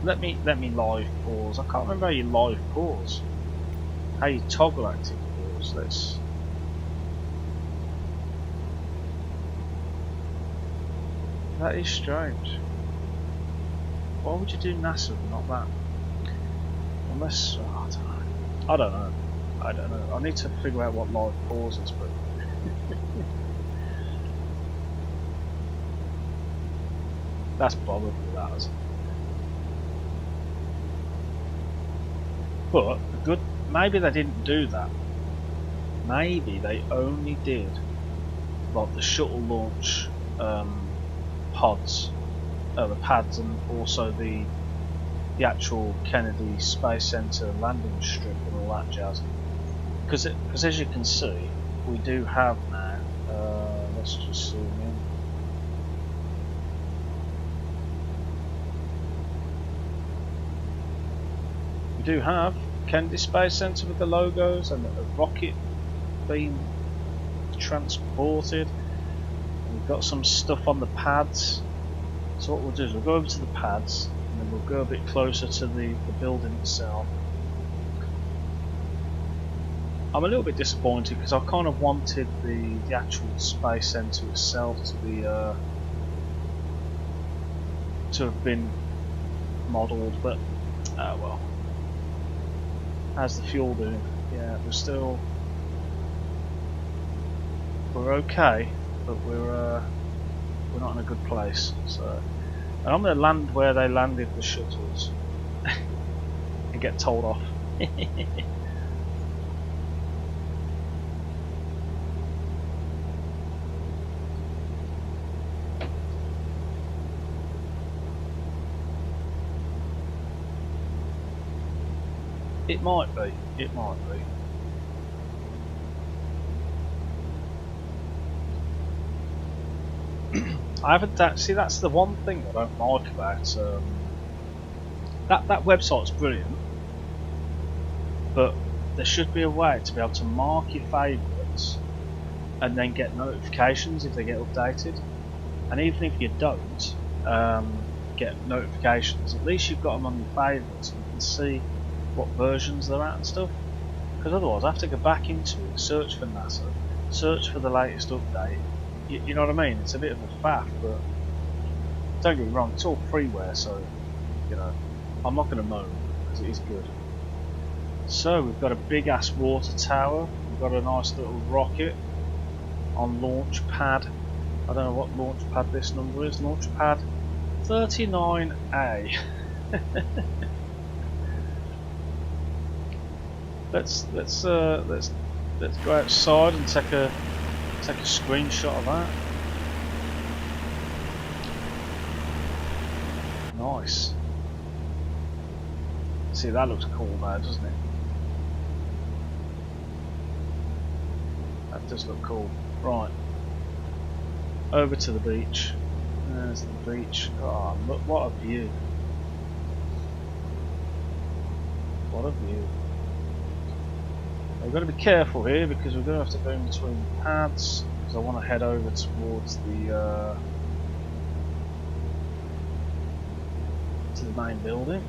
Let me live pause. I can't remember how you live pause. How you toggle active pause. Let's. That is strange. Why would you do NASA and not that? Unless I don't know. I don't know. I need to figure out what live pause is, but that's probably that, isn't it? But good. Maybe they didn't do that. Maybe they only did like the shuttle launch pods, the pads, and also the actual Kennedy Space Center landing strip and all that jazz. Because as you can see, we do have now. Let's just zoom in. We do have Kennedy Space Center with the logos and a rocket being transported. We've got some stuff on the pads. So what we'll do is we'll go over to the pads and then we'll go a bit closer to the building itself. I'm a little bit disappointed because I kind of wanted the actual space center itself to be to have been modelled, but well. How's the fuel doing? Yeah, we're okay, but we're not in a good place. So, and I'm going to land where they landed the shuttles and get told off. It might be. It might be. I haven't. See, that's the one thing I don't like about that website's brilliant, but there should be a way to be able to mark your favourites and then get notifications if they get updated. And even if you don't get notifications, at least you've got them on your favourites and you can see what versions they're at and stuff, because otherwise I have to go back into it, search for NASA, search for the latest update. You know what I mean? It's a bit of a faff, but don't get me wrong, it's all freeware, so you know I'm not going to moan because it is good. So we've got a big ass water tower, we've got a nice little rocket on launch pad. I don't know what launch pad this number is. Launch pad 39A. Let's go outside and take a screenshot of that. Nice. See, that looks cool now, doesn't it? That does look cool. Right. Over to the beach. There's the beach. Oh, look, what a view. What a view. We've got to be careful here because we're going to have to go in between the pads because I want to head over towards the to the main building.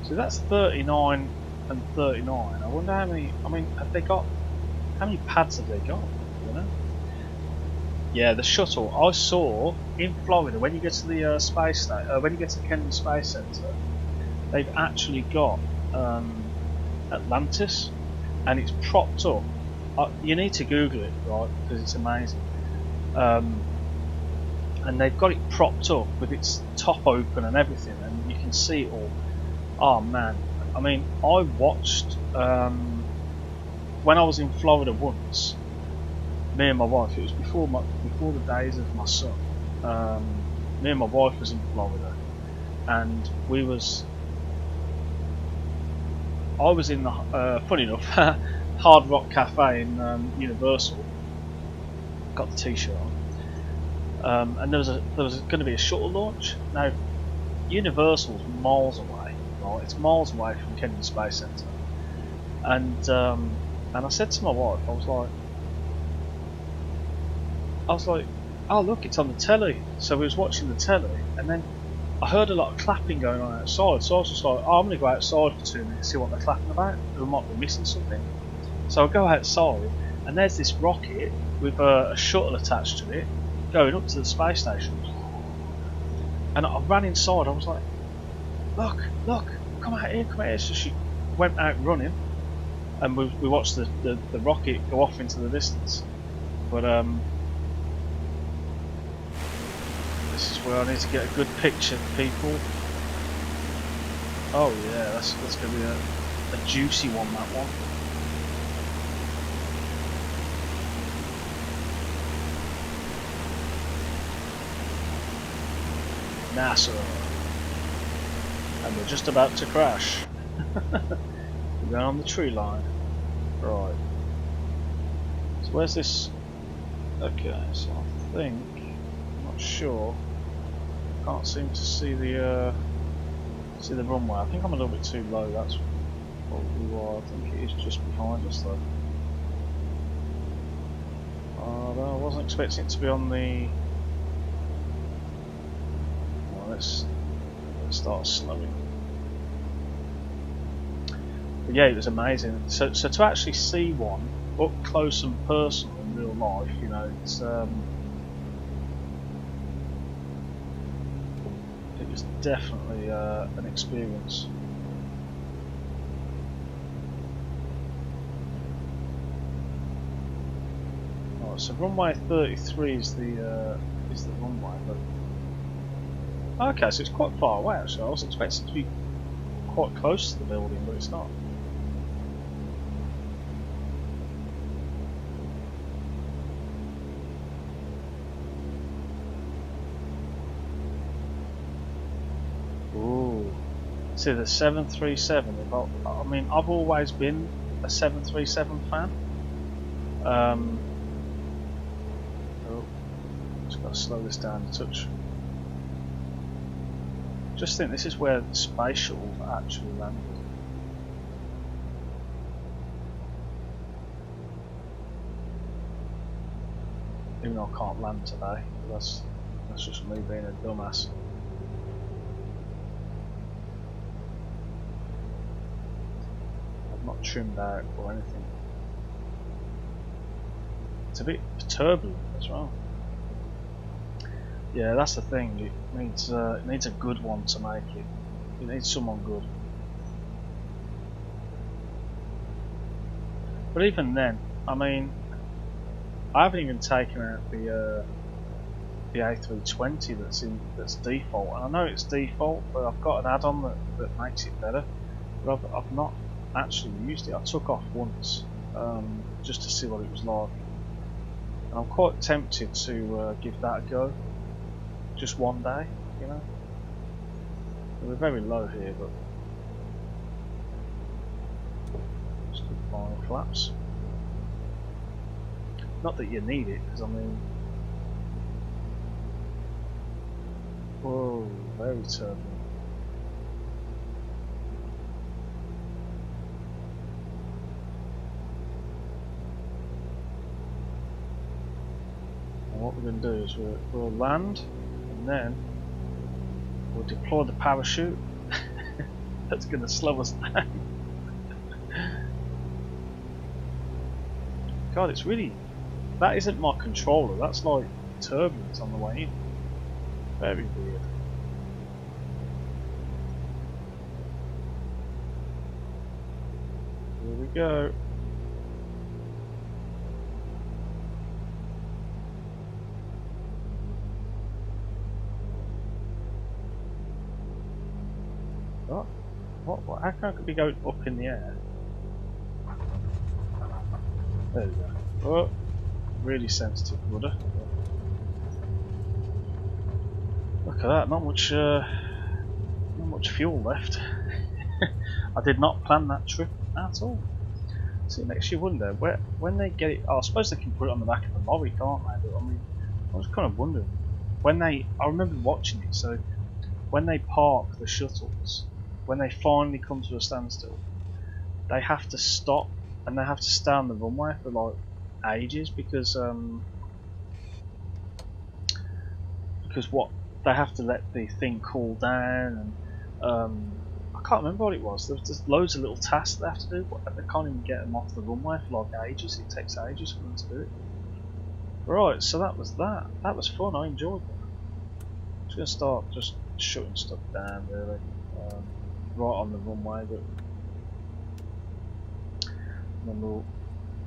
So that's 39 139. I wonder how many. I mean, have they got? How many pads have they got? You know? Yeah, the shuttle. I saw in Florida when you get to the space station, when you get to the Kennedy Space Center, they've actually got Atlantis, and it's propped up. You need to Google it, right? Because it's amazing. And they've got it propped up with its top open and everything, and you can see it all. Oh man! I mean, I watched when I was in Florida once. Me and my wife. It was before the days of my son. Me and my wife was in Florida, and I was in the funny enough Hard Rock Cafe in Universal. Got the T-shirt on, and there was going to be a shuttle launch. Now, Universal's miles away, right? It's miles away from Kennedy Space Center, and I said to my wife, I was like, oh look, it's on the telly. So we was watching the telly, and then I heard a lot of clapping going on outside. So I was just like, oh, I'm going to go outside for 2 minutes, see what they're clapping about. We might be missing something. So I go outside, and there's this rocket with a shuttle attached to it, going up to the space station. And I ran inside. I was like, look, come out here. So she went out running, and we watched the rocket go off into the distance. But this is where I need to get a good picture, people. Oh yeah, that's going to be a juicy one, that one. NASA. And we're just about to crash. We're going on the tree line. Right. So where's this? Okay, so I think, I'm not sure. Can't seem to see the runway. I think I'm a little bit too low. That's probably why. I think it is just behind us though. I wasn't expecting it to be on the. Well, let's start slowing. But yeah, it was amazing. So to actually see one up close and personal in real life, you know, it's it was definitely an experience. Right, so runway 33 is the runway, but okay, so it's quite far away actually. I was expecting it to be quite close to the building, but it's not. See the 737. I mean, I've always been a 737 fan. Oh, just got to slow this down a touch. Just think, this is where the space shuttle actually landed. Even though I can't land today, that's just me being a dumbass. Not trimmed out or anything. It's a bit turbulent as well. Yeah, that's the thing. It needs a good one to make it. It needs someone good. But even then, I mean, I haven't even taken out the A320 that's default. And I know it's default, but I've got an add-on that makes it better. But I've not actually used it. I took off once just to see what it was like, and I'm quite tempted to give that a go just one day, you know. We're very low here, but just final flaps. Not that you need it, because I mean, whoa, very turbulent. What we're going to do is we'll land, and then we'll deploy the parachute. That's going to slow us down. God, it's really... That isn't my controller, that's like turbulence on the way in. Very weird. Here we go. What? How can it be going up in the air? There we go. Oh, really sensitive rudder. Look at that, not much fuel left. I did not plan that trip at all. So it makes you wonder, when they get it, I suppose they can put it on the back of the lorry, can't they? But I mean, I was kind of wondering, I remember watching it, so when they park the shuttles, when they finally come to a standstill, they have to stop and they have to stay on the runway for like ages because what they have to let the thing cool down and I can't remember what it was. There's just loads of little tasks they have to do, but they can't even get them off the runway for like ages. It takes ages for them to do it. Right, so that was that. That was fun. I enjoyed that. I'm just gonna start just shutting stuff down really, right on the runway, but then we'll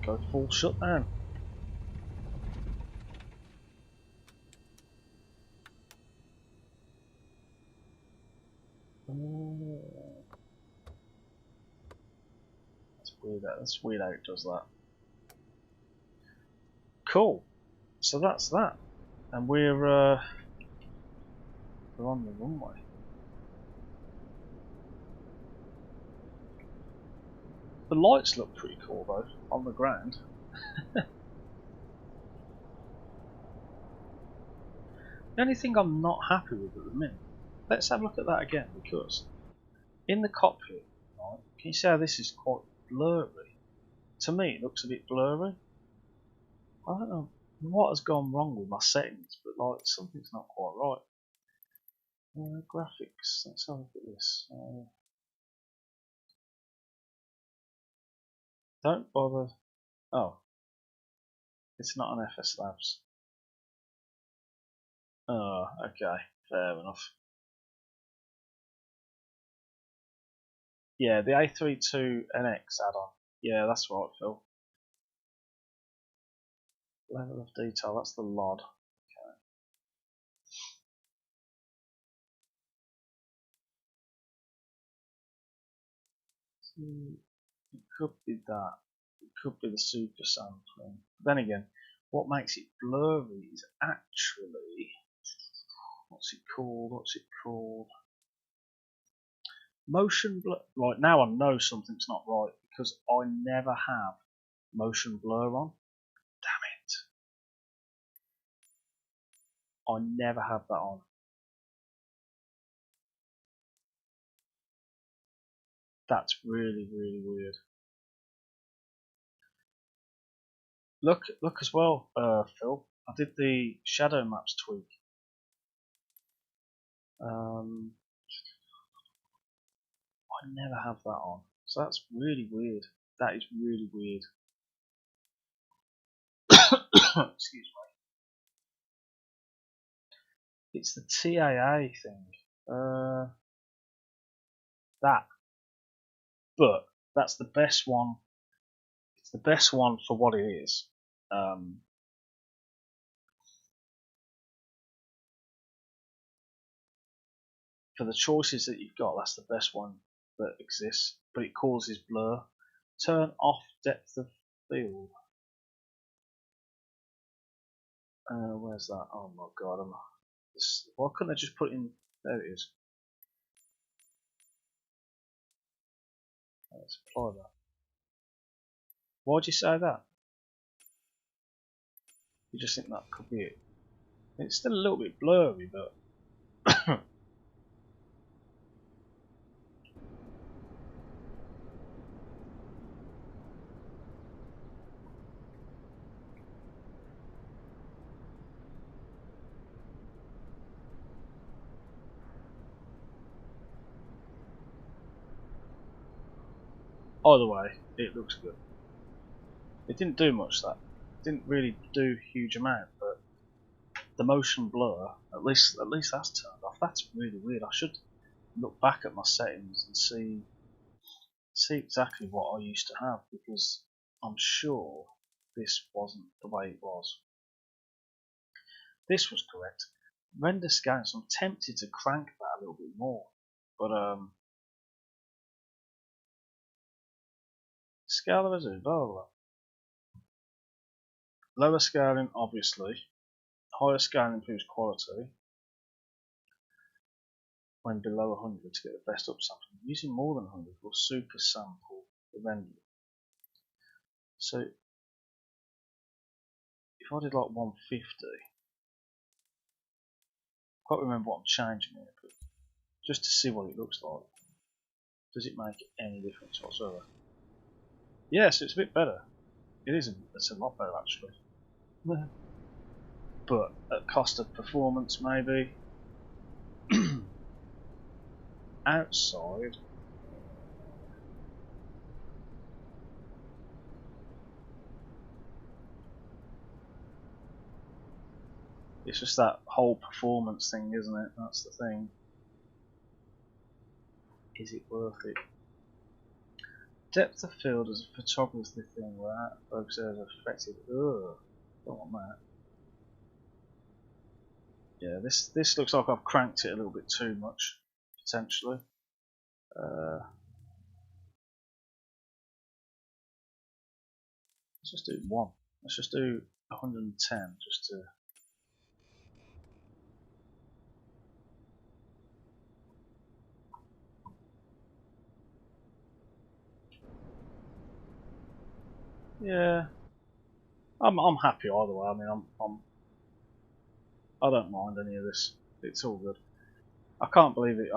go full shutdown. That's weird. That's weird how it does that. Cool. So that's that, and we're on the runway. The lights look pretty cool though on the ground. The only thing I'm not happy with at the minute. Let's have a look at that again because in the cockpit, right, can you see how this is quite blurry? To me, it looks a bit blurry. I don't know what has gone wrong with my settings, but like something's not quite right. Graphics. Let's have a look at this. Don't bother. Oh, it's not an FS Labs. Oh, okay, fair enough. Yeah, the A32NX add-on. Yeah, that's right, Phil. Level of detail, that's the LOD. Okay. It could be that. It could be the super sampling. Then again, what makes it blurry is actually what's it called? Motion blur. Right now, I know something's not right because I never have motion blur on. Damn it! I never have that on. That's really, really weird. Look as well, Phil. I did the shadow maps tweak. I never have that on, so that's really weird. That is really weird. Excuse me. It's the TAA thing. That, but that's the best one. It's the best one for what it is. For the choices that you've got, that's the best one that exists. But it causes blur. Turn off depth of field. Where's that? Oh my god! Why couldn't I just put in? There it is. Let's apply that. Why'd you say that? You just think that could be it. It's still a little bit blurry, but either way, it looks good. It didn't do much. That didn't really do a huge amount, but the motion blur, at least that's turned off. That's really weird. I should look back at my settings and see exactly what I used to have, because I'm sure this wasn't the way it was. This was correct. Render scaling, so I'm tempted to crank that a little bit more, but scale the resolution, blah, blah, blah. Lower scaling, obviously. Higher scaling improves quality when below 100 to get the best upsampling. Using more than 100 will super sample the render. So if I did like 150, I can't remember what I'm changing here, but just to see what it looks like. Does it make any difference whatsoever? Yes, it's a bit better. It's a lot better actually. But at cost of performance maybe. Outside, it's just that whole performance thing, isn't it? That's the thing. Is it worth it? Depth of field is a photography thing where outfocus is affected. Ugh, don't want that. Yeah, this looks like I've cranked it a little bit too much, potentially. Let's just do one. Let's just do 110 just to. Yeah, I'm happy either way. I mean, I don't mind any of this. It's all good. I can't believe it.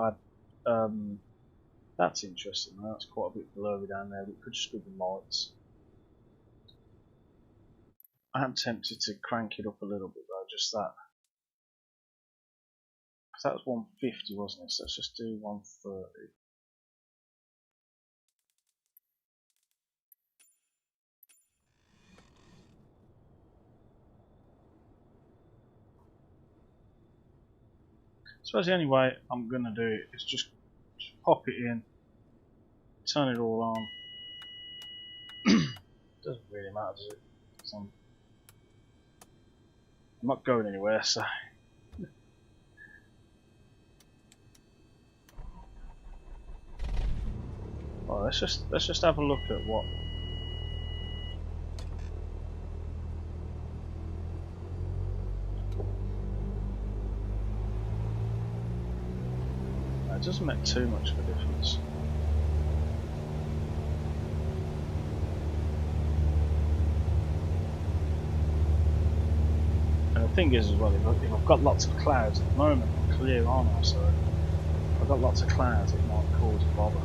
That's interesting. That's quite a bit blurry down there. It could just be the lights. I am tempted to crank it up a little bit though, just that. Because that was 150, wasn't it? So let's just do 130. I suppose the only way I'm going to do it is just pop it in, turn it all on. Doesn't really matter, does it? I'm not going anywhere, so. Well, let's just have a look at what. It doesn't make too much of a difference. And the thing is as well, if I've got lots of clouds at the moment, I'm clear on now, so if I've got lots of clouds, it might cause a bother.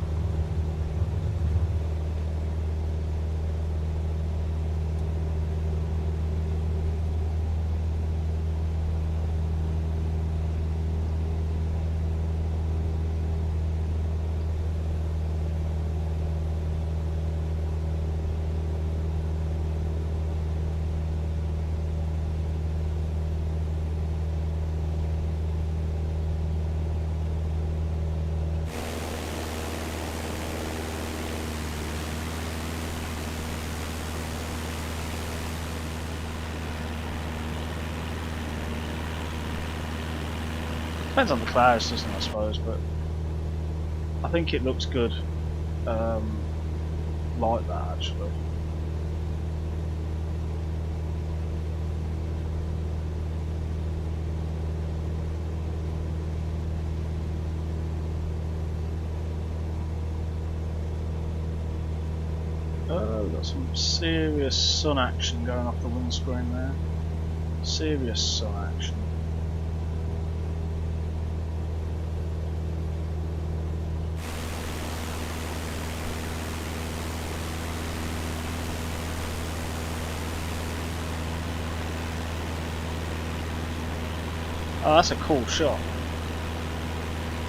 Depends on the clouds, doesn't it, I suppose, but I think it looks good like that actually. Oh, we've got some serious sun action going off the windscreen there. Serious sun action. Oh, that's a cool shot.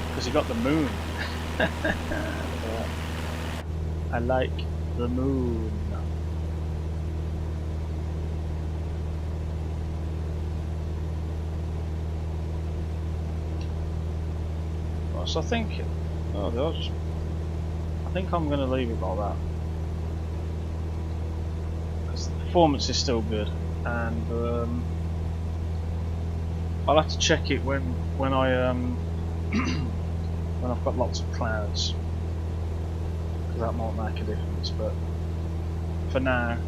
Because you got the moon. I like the moon. Right, so I think, I think I'm going to leave it like that because the performance is still good, and I'll have to check it when I when I've got lots of clouds, because that might make a difference. But for now,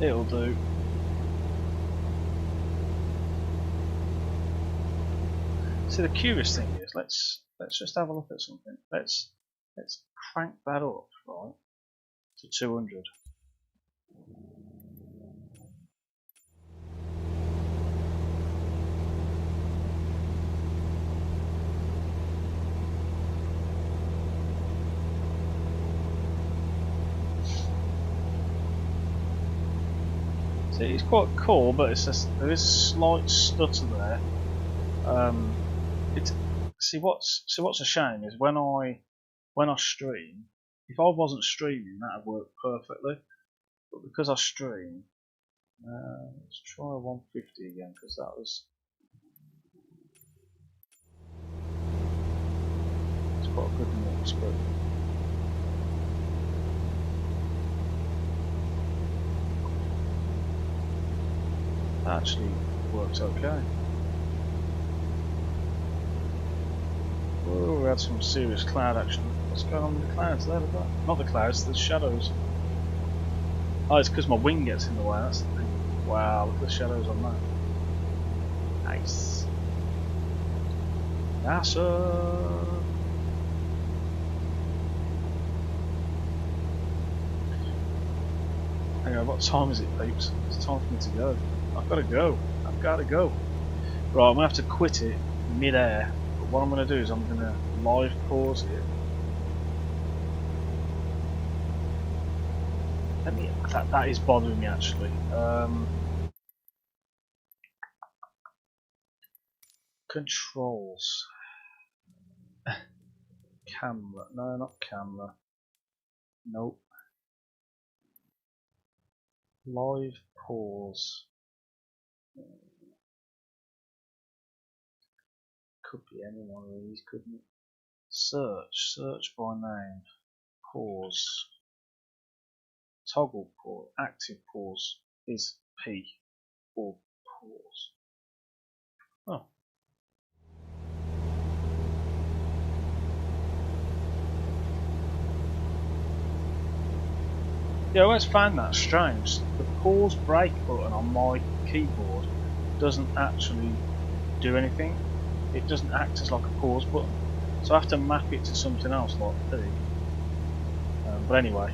it'll do. See, the curious thing is, let's just have a look at something. Let's crank that up, right, to 200. See, it's quite cool, but it's just, there is a slight stutter there. What's a shame is when I stream, if I wasn't streaming, that'd work perfectly. But because I stream, let's try 150 again, because that was, it's quite a good mix, but that actually works okay. Whoa, we had some serious cloud action. What's going on with the clouds there? Not the clouds, the shadows. Oh, it's because my wing gets in the way, that's the thing. Wow, look at the shadows on that. Nice. NASA! Anyway, what time is it, peeps? It's time for me to go. I've got to go. I've got to go. Right, I'm going to have to quit it mid-air. But what I'm going to do is I'm going to live pause it. That is bothering me actually. Controls. Camera. No, not camera. Nope. Live pause. Could be any one of these, couldn't it? Search by name. Pause. Toggle pause. Active pause is P or pause. Oh. Yeah, I always found that strange. The pause break button on my keyboard doesn't actually do anything. It doesn't act as like a pause button. So I have to map it to something else like P. But anyway,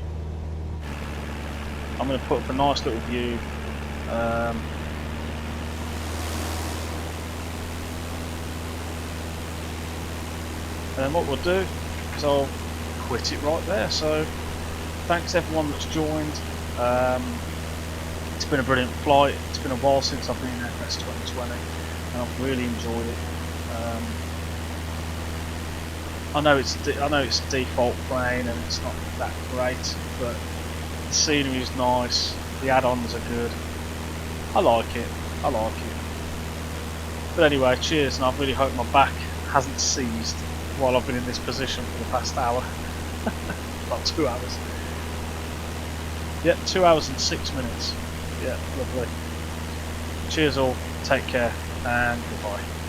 I'm going to put up a nice little view. And then what we'll do is I'll quit it right there. So thanks everyone that's joined. It's been a brilliant flight. It's been a while since I've been in FS2020 and I've really enjoyed it. I know it's default plane and it's not that great, but the scenery is nice, the add-ons are good. I like it. But anyway, cheers, and I really hope my back hasn't seized while I've been in this position for the past hour. About 2 hours. Yeah, 2 hours and 6 minutes. Yeah, lovely. Cheers all, take care, and goodbye.